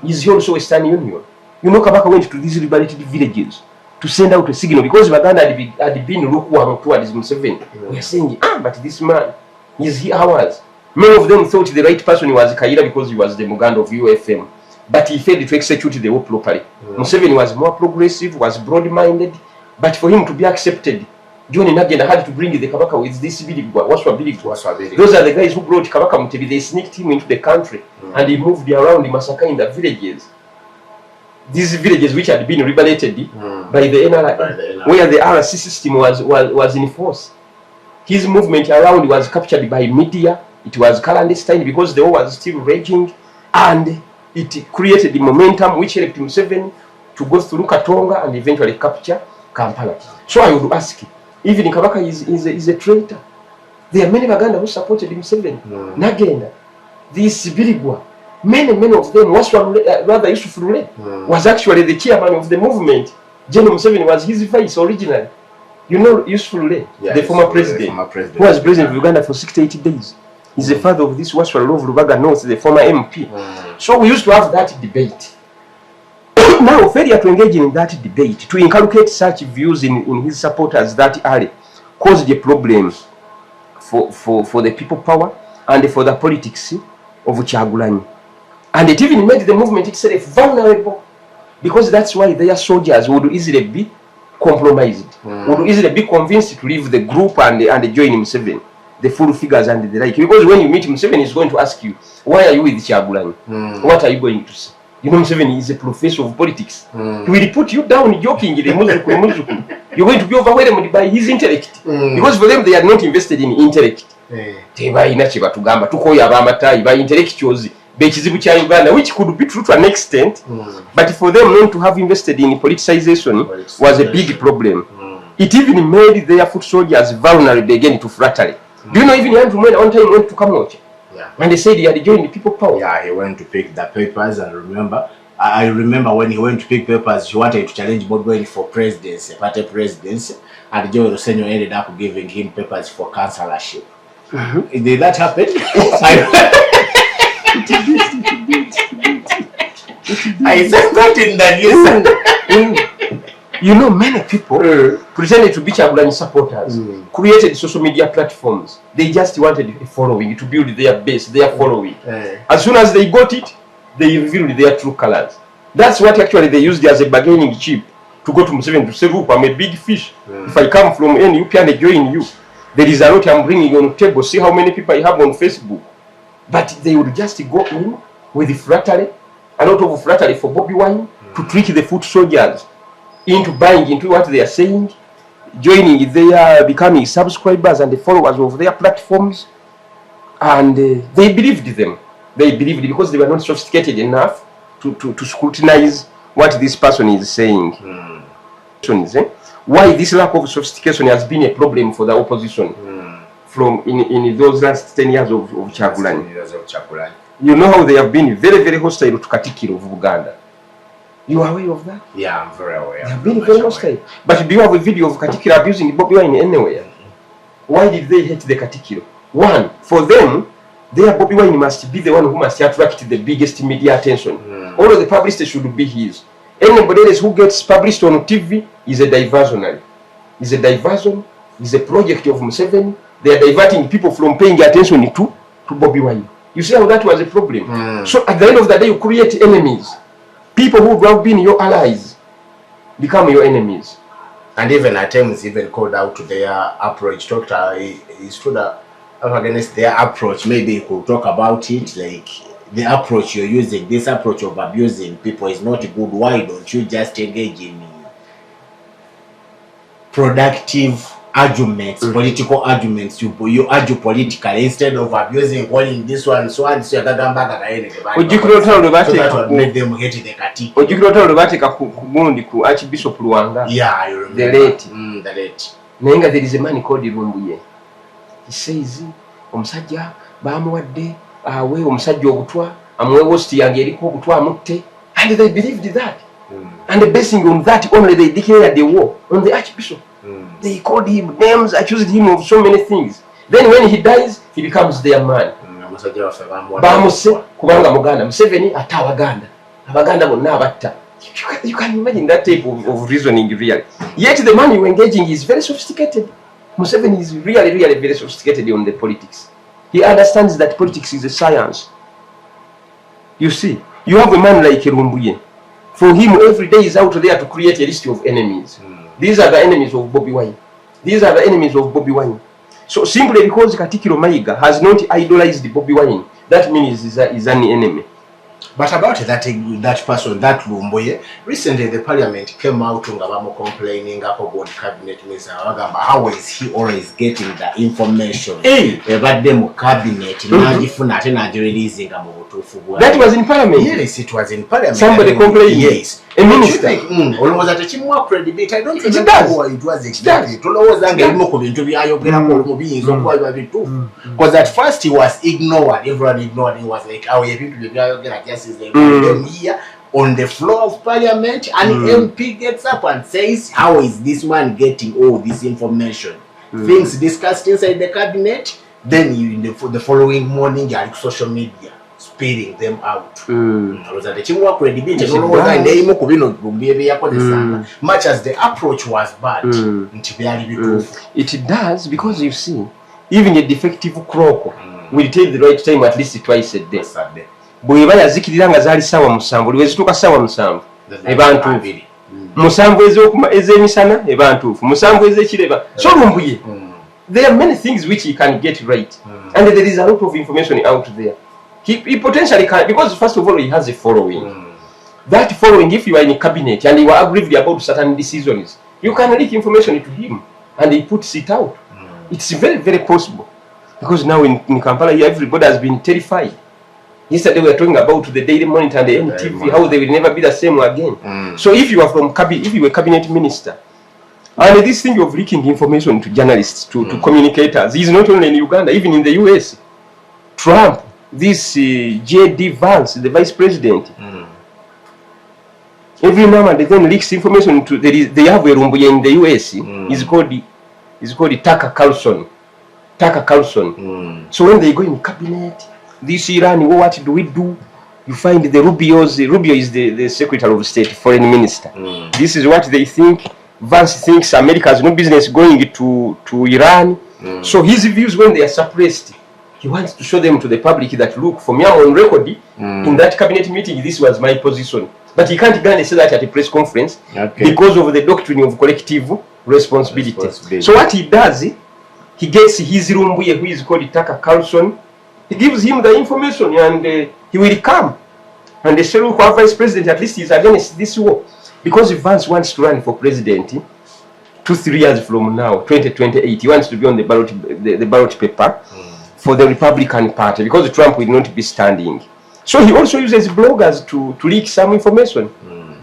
Is also Western Union. Kabaka went to these liberated villages to send out a signal because Baganda had been lukewarm towards Museveni. We are saying, but this man, is ours. Many of them thought the right person was Kaira because he was the Muganda of UFM. But he failed to execute the work properly. Museveni was more progressive, was broad-minded. But for him to be accepted, John Nagenda had to bring the Kabaka with this Biligwa. Those are the guys who brought Kabaka Mutebi. They sneaked him into the country and he moved around the massacre in the villages. These villages which had been liberated by the NRI, where the RC system was in force. His movement around was captured by media. It was clandestine because the war was still raging, and it created the momentum which helped Museveni to go through Katonga and eventually capture Kampala. So I would ask, even Kabaka is a traitor. There are many Baganda who supported Museveni. Nagenda, this Biligwa, many of them, rather Yusuf Lule, was actually the chairman of the movement. General Museveni was his vice originally. Yusuf Lule, the former president, who was president of Uganda for 68 days. He's the father of this Waswala of Rubaga North, the former MP. So we used to have that debate. Now, failure to engage in that debate, to inculcate such views in his supporters that early, caused a problem for the people power and for the politics of Kyagulanyi. And it even made the movement itself vulnerable, because that's why their soldiers would easily be compromised, would easily be convinced to leave the group and join Museveni, the full figures and the like. Because when you meet Museveni, he's going to ask you, why are you with Kyagulanyi? What are you going to say? You know, Museveni is a professor of politics. He will put you down jokingly. You're going to be overwhelmed by his intellect. Because for them, they are not invested in intellect. Intellectuals, which could be true to an extent, but for them not to have invested in politicization was a big problem. It even made their foot soldiers vulnerable again to flattery. Do you know even Andrew Mwenda one time went to Kamoche? And they said he had joined the people power. Yeah, he went to pick the papers, and I remember when he went to pick papers, he wanted to challenge Bobi for presidency, party presidency, and Joe Rosenyo ended up giving him papers for councillorship. Did that happen? I said that in the news. You know, many people pretended to be Kyagulanyi supporters, created social media platforms. They just wanted a following, to build their base, their following. As soon as they got it, they revealed their true colors. That's what actually they used as a bargaining chip to go to Museveni to say, look, I'm a big fish. If I come from NUP and I join you, there is a lot I'm bringing on the table. See how many people I have on Facebook. But they would just go in with the flattery, a lot of flattery for Bobi Wine, to trick the foot soldiers into buying into what they are saying, joining their, becoming subscribers and the followers of their platforms. And they believed them. They believed because they were not sophisticated enough to scrutinize what this person is saying. Why this lack of sophistication has been a problem for the opposition from in those last 10 years of Kyagulanyi. You know how they have been very, very hostile to Katikiro of Uganda. You are aware of that? Yeah, I'm very aware. They have been very hostile. But do you have a video of Katikiro abusing Bobi Wine anywhere? Why did they hate the Katikiro? One, for them, their Bobi Wine must be the one who must attract the biggest media attention. All of the publicity should be his. Anybody else who gets published on TV is a diversionary. Is a diversion, is a project of Museveni. They are diverting people from paying attention to Bobi Wine. You see how that was a problem? So at the end of the day, you create enemies. People who would have been your allies become your enemies. And even at times, even called out to their approach. He stood up against their approach. Maybe he could talk about it, like the approach you're using, this approach of abusing people is not good. Why don't you just engage in productive arguments, political arguments? You argue politically instead of abusing, calling this one so and so. That would make them hate the Katikiro. Archbishop Luanga. Yeah, you remember. The late. Nenga, there is a man called Rumbuye. He says, Omusajja bamuwadde awe omusajja obutwa amwe host yange eriko obutwa amutte, and they believed that. And basing on that only they declared the war on the Archbishop. They called him names, accused him of so many things. Then when he dies, he becomes their man. Bamuse kubanga Muganda Museveni ata Abaganda. Abaganda bonna abatta. You can imagine that type of reasoning really. Yet the man you're engaging is very sophisticated. Museveni is really, really very sophisticated on the politics. He understands that politics is a science. You see, you have a man like Rumbuye. For him, every day is out there to create a list of enemies. These are the enemies of Bobi Wine. These are the enemies of Bobi Wine. So simply because Katikiro Mayiga has not idolized Bobi Wine, that means is an enemy. But about that person, that Rumbuye, recently the parliament came out and complaining about cabinet minister. How is he always getting the information about them cabinet? That was in parliament. Yes, it was in parliament. Somebody complained. Yes, a minister. Almost at a team more credibility. I don't think it was exactly. Because at first he was ignored. Everyone ignored. He was like, "Oh, people here on the floor of parliament," and MP gets up and says, how is this man getting all this information? Things discussed inside the cabinet, then you in the following morning you are social media spitting them out. Much as the approach was bad, it does, because you see, even a defective croco will tell the right time at least twice a day. Bweba yazikirira nga zali sawa musanvu liwezituka sawa musanvu abantu musanvu ezemisana ebantuufu musanvu ezekireba so lumbuye there are many things which he can get right and there is a lot of information out there. He potentially can, because first of all he has a following. That following, if you are in a cabinet and you are aggrieved about certain decisions, you can leak information to him and he puts it out. It's very, very possible. Because now in Kampala, everybody has been terrified. Yesterday we were talking about the Daily Monitor and the NTV, how they will never be the same again. So if you are from cabinet, if you were a cabinet minister, and this thing of leaking information to journalists, to communicators, is not only in Uganda, even in the US. Trump, this J.D. Vance, the vice president, every now and then leaks information to they have a rumbuye in the US. Is called Tucker Carlson. Tucker Carlson. So when they go in cabinet, this Iran, what do we do? You find the Rubio is the Secretary of State, Foreign Minister. This is what they think. Vance thinks America has no business going to Iran. So his views, when they are suppressed, he wants to show them to the public that, look, for me, I'm on record in that cabinet meeting, this was my position. But he can't go and say that at a press conference because of the doctrine of collective responsibility. So what he does, he gets his rumbuye, who is called Tucker Carlson. He gives him the information and he will come. And they say, look, our vice president at least is against this war. Because if Vance wants to run for president 2-3 years from now, 2028, he wants to be on the ballot paper for the Republican Party, because Trump will not be standing. So he also uses bloggers to leak some information.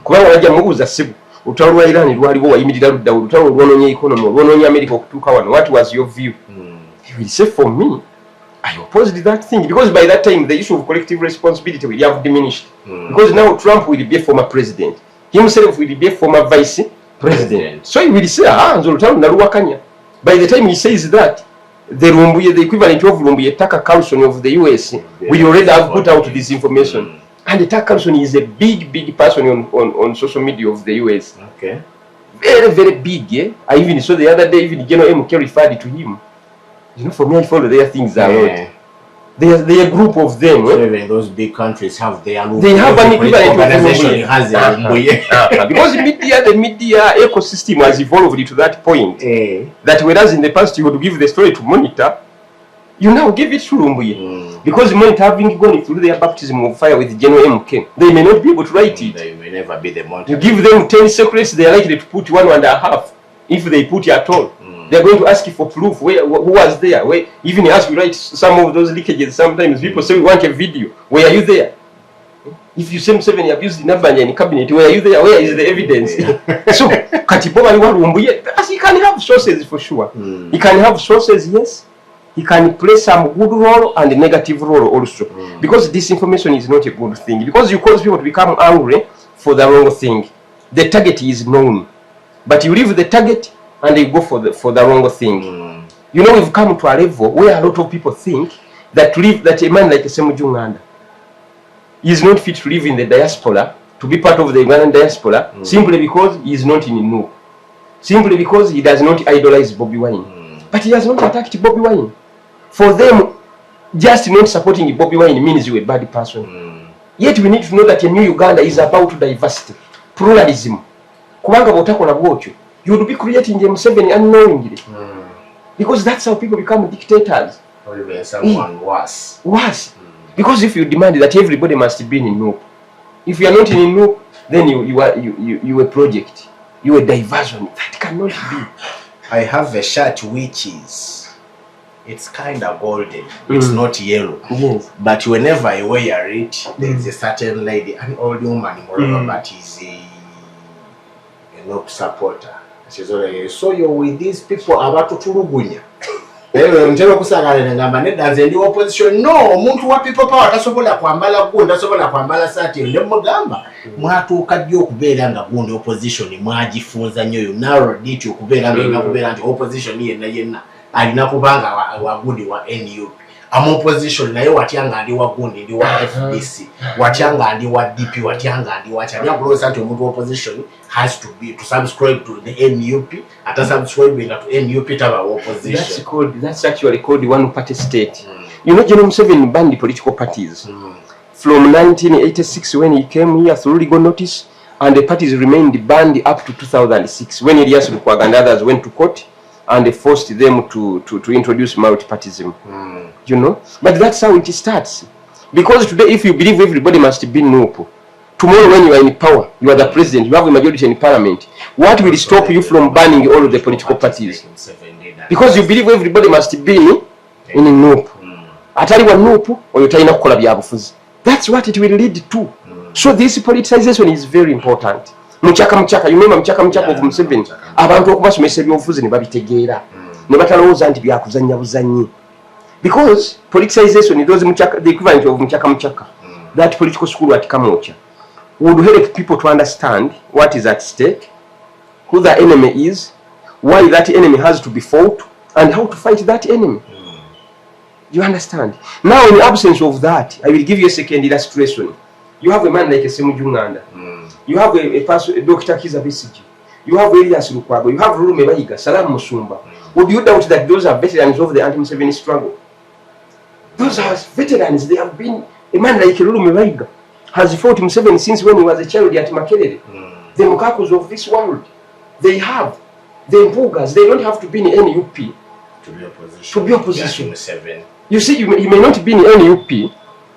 Kubanga wajja mubuuza sibu utalo lwa Iran lwaliwo wayimirira ludda utalo lwononya economy lwononya America okutuuka wano. What was your view? He will say, for me, I opposed that thing, because by that time the issue of collective responsibility will have diminished. Because now Trump will be a former president. Himself will be a former vice president. So he will say, nzo lutalo naluwakanya. By the time he says that, the equivalent of Rumbuye, Tucker Carlson of the US, we already have put out this information. And Tucker Carlson is a big person on social media of the US. Okay. Very, very big. Yeah? I even saw the other day, even General MK referred to him. You know, for me, I follow their things a lot. They are a group of them. So even those big countries have their they have an equivalent organization has their because the media ecosystem has evolved to that point that whereas in the past you would give the story to Monitor, you now give it to Rumbuye. Because Monitor having gone through their baptism of fire with General MK, they may not be able to write it. They may never be the Monitor. You give them 10 secrets, they are likely to put 1.5 if they put it at all. They're going to ask you for proof. Who was there? Where, even ask you write some of those leakages. Sometimes people say we want a video. Where are you there? If you say 7 abused Nabanya in cabinet, where are you there? Where is the evidence? So Katiboba Rumbuye, he can have sources for sure. He can have sources, yes. He can play some good role and a negative role also. Because disinformation is not a good thing. Because you cause people to become angry for the wrong thing. The target is known. But you leave the target and they go for the wrong thing. You know, we've come to a level where a lot of people think that a man like Semujunganda is not fit to live in the diaspora, to be part of the Ugandan diaspora, simply because he is not in Nuuk. Simply because he does not idolize Bobi Wine. But he has not attacked Bobi Wine. For them, just not supporting Bobi Wine means you're a bad person. Yet we need to know that a new Uganda is about diversity, pluralism. Kubanga botakola bwotyo, you would be creating M7 unknowingly. Because that's how people become dictators. Or even someone worse. Worse. Because if you demand that everybody must be in Nuuk, if you are not in Nuuk, then you a project, you a diversion. That cannot be. I have a shirt which it's kind of golden. It's not yellow. Yes. But whenever I wear it, there's a certain lady, an old woman, but is a Nuuk supporter. She's already, so you're with these people about to Tulugunya. Mtero kusagala ngamba nedanze ndi opposition. No, omuntu wa people power tasobola kwambala gunda, tasobola kwambala sati. Ndemugamba mwatuuka ddyo okubeera nga gundi opposition mwagifunza nnyo narrow ditch okubeera nga kubeera nti opposition yenna alina kubanga wagundi wa NUP. I'm opposition naye watyanga ndi wagundi ndi wa FDC, watyanga ndi wa DP, watyanga ndi wa chanya kulosa nti omuntu opposition has to subscribe to the NUP, ata subscribe to NUP taba opposition. That's actually called one party state. You know, General Museveni banned political parties. From 1986 when he came here through legal notice and the parties remained banned up to 2006 when Elias Lukwago and others went to court and they forced them to introduce multipartyism. You know, but that's how it starts. Because today, if you believe everybody must be NUP, tomorrow when you are in power, you are the president, you have a majority in parliament, what will stop you from banning all of the political parties? Because you believe everybody must be in NUP. Atali wa NUP or yotalina kukola byabufuzi. That's what it will lead to. So this politicization is very important. Muchaka, you remember muchaka of Museveni, abantu okubasomesa ebyobufuzi ne babitegeera. Ne batalowooza nti byakuzannya buzanyi. Because politicization is the equivalent of muchaka. That political school at Kamocha would help people to understand what is at stake, who the enemy is, why that enemy has to be fought, and how to fight that enemy. You understand? Now, in the absence of that, I will give you a second illustration. You have a man like a Semujunganda. You have a person, Dr. Kiza Besigi. You have Elias Lukwago. You have Lulu Mebayiga, Salam Musumba. Would you doubt that those are veterans of the anti-Museveni struggle? Those are veterans. They have been. A man like Lulu Mebayiga has fought Museveni since when he was a child at Makerere. The Mukakos of this world, they have. The Mpugas, they don't have to be in any UP to be opposition. You see, he may not be in any UP,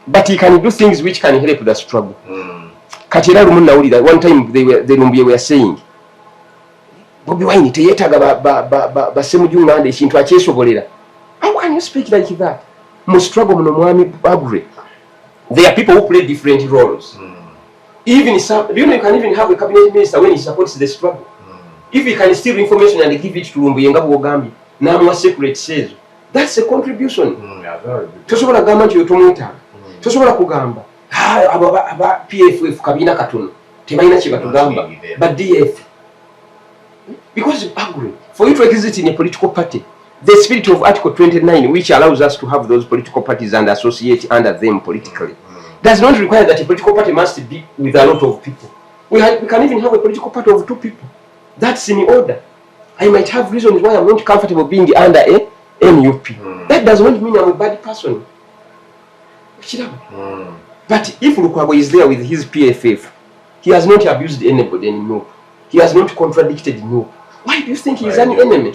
but he can do things which can help the struggle. Katira Rumunawuli, that one time they were saying, Bobi Wine, Teyetaga Basemujunganda, Shinto Achesobolera. How can you speak like that? Mustruggle Munomwami Bagre. There are people who play different roles. Even some, you can even have a cabinet minister when he supports the struggle. If he can steal information and give it to Rumbuyenga Bogambi, now secret says that's a contribution. Tosobola gamba nti yotomwetaaga. Tosobola kugamba aba PFF kabina katono tebalina kye batugamba but DF. Because agree for you to exist in a political party, the spirit of Article 29, which allows us to have those political parties and associate under them politically, does not require that a political party must be with a lot of people. We can even have a political party of 2 people. That's in order. I might have reasons why I'm not comfortable being under a NUP. That does not mean I'm a bad person. But if Lukwago is there with his PFF, he has not abused anybody anymore. He has not contradicted no. Why do you think he's an enemy?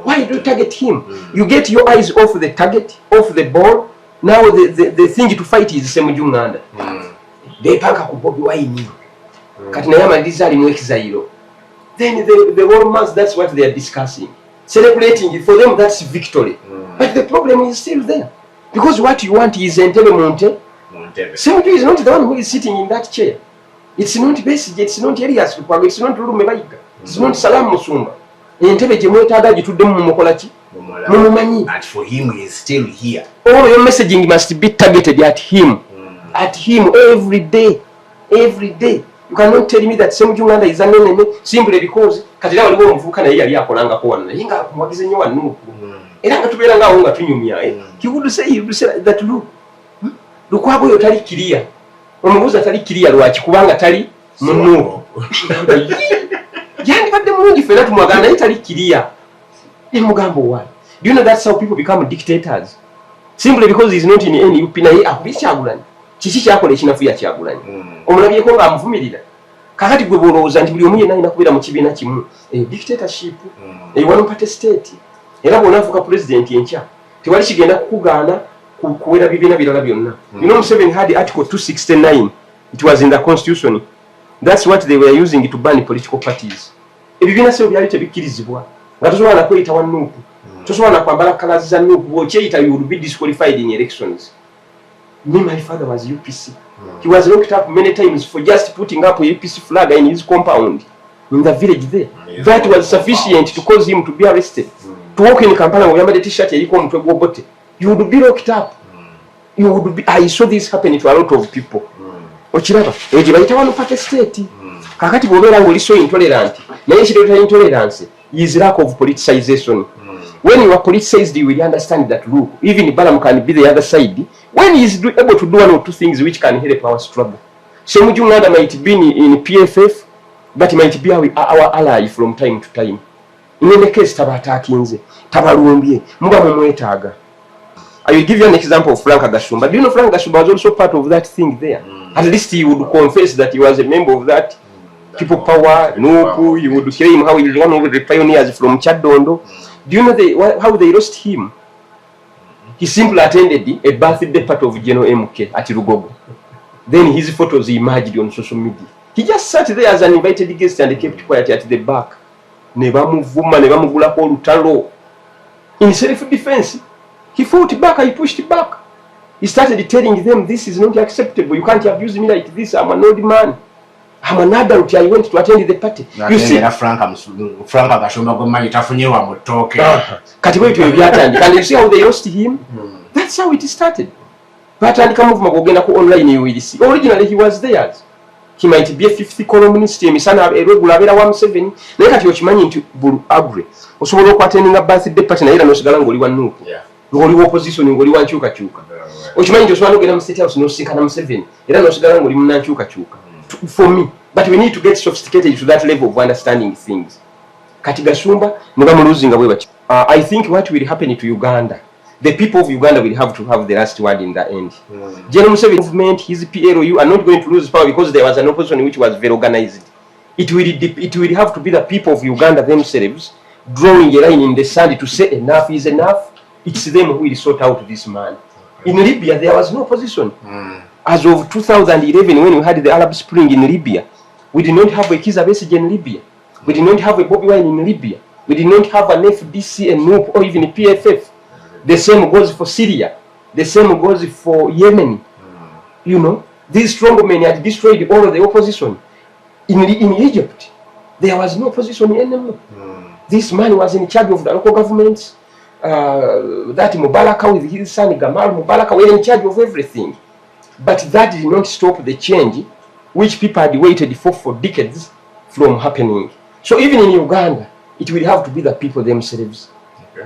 Why do you target him? You get your eyes off the target, off the ball. Now the thing to fight is Semujunganda. They pack up Bobi Wine. Katinayama Dizali Mwekizayiro. Then the whole mass, that's what they are discussing. Celebrating it. For them, that's victory. But the problem is still there. Because what you want is Entebbe Monte. Semuju is not the one who is sitting in that chair. It's not Besige, it's not Elias Lukwago, it's not Lulu Mebayiga, it's not Salam Musumba. Entebbe Jemwetaaga gituddemu mumukolaki? Mumumanyi. And for him, he is still here. All your messaging must be targeted at him. At him every day. Every day. You cannot tell me that Semujunganda is an enemy simply because katira waliwo omuvubuka naye yali akolanga ko wano naye nga mwagize nnyo wano era nga tubeera ngaawo nga tunyumya he would say that look Lukwago yo tali kiriya omubuuza tali kiriya lwaki kubanga tali muno yandibadde mulungi fena tumwagana naye tali kiriya emugambo wali. Do you know that's how people become dictators? Simply because he's not in any UP naye akubye Kyagulanyi. Kiki kyakola ekinafuya Kyagulanyi? Omulabyeko nga amuvumirira. Kakati gwe bwolowooza nti buli omu yenna alina kubeera mu kibiina kimu. Dictatorship, one party state. Era bw'onaafuuka president enkya tewali kigenda kukugaana kuwera bibiina birala byonna. You know Museveni had Article 269. It was in the constitution. That's what they were using to ban political parties. Ebibiina sebo byali tebikkirizibwa. Nga tosobola na kweyita wa NUP. Tosobola na kwambala kalazi za NUP. Bw'okyeyita you would be disqualified in elections. My father was UPC. He was locked up many times for just putting up a UPC flag in his compound in the village there. That was sufficient to cause him to be arrested. To walk in Kampala with a t-shirt you would be locked up. You would be. I saw this happen to a lot of people. Ochiraba, ejibaita wano party state. Kakati bw'obeera ng'oli so intolerant. Naye ekireta intolerance is lack of politicization. When you are politicized, you will understand that look, even Balam can be the other side. When he is able to do 1 or 2 things which can help our struggle. Semujunganda might be in PFF, but might be our ally from time to time. In any case, tabataakinze, tabalumbye, muba mumwetaaga. I will give you an example of Frank Agashumba. Do you know Frank Agashumba was also part of that thing there? At least he would confess that he was a member of that people power, Nupu, you would claim how he was one of the pioneers from Chadondo. Do you know how they lost him? He simply attended a birthday party of General MK at Rugogo. Then his photos emerged on social media. He just sat there as an invited guest and kept quiet at the back. In self-defense, he fought back, he pushed back. He started telling them, this is not acceptable. You can't abuse me like this. I'm an old man. I'm an adult. I went to attend the party. You see, and you see how they lost him? That's how it started. But online, you will see. Originally, he was there. He might be a 50 columnist, a regular 17. Then at your money into Buru Agri. Also, attending a birthday party, and I don't know. Ngoli opposition ngoli wanchuka chuka. Ochimanyi ndio swano gena mstate house no sika na 7. Era no sigala ngoli mnanchuka chuka. For me, but we need to get sophisticated to that level of understanding things. Kati gasumba nga muluzinga bwe bachi. I think what will happen to Uganda, the people of Uganda will have to have the last word in the end. General Museveni movement, his PLU are not going to lose power because there was an opposition which was very organized. It will have to be the people of Uganda themselves drawing a line in the sand to say enough is enough. It's them who will sort out this man. In Libya, there was no opposition. As of 2011, when we had the Arab Spring in Libya, we did not have a Kizza Besigye in Libya. We did not have a Bobi Wine in Libya. We did not have an FDC and NUP or even a PFF. The same goes for Syria. The same goes for Yemen. You know, these strongmen had destroyed all of the opposition. In Egypt, there was no opposition anymore. This man was in charge of the local governments. That Mubaraka with his son Gamal Mubaraka were in charge of everything. But that did not stop the change which people had waited for decades from happening. So even in Uganda, it will have to be the people themselves.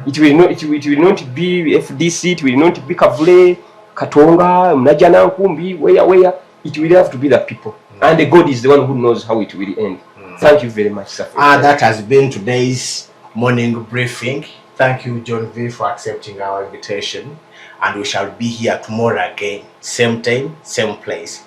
It will not be FDC, it will not be Kavule, Katonga, Mnajana Nkumbi, where. It will have to be the people. And the God is the one who knows how it will end. Thank you very much, sir. That has been today's morning briefing. Thank you, John V, for accepting our invitation. And we shall be here tomorrow again. Same time, same place.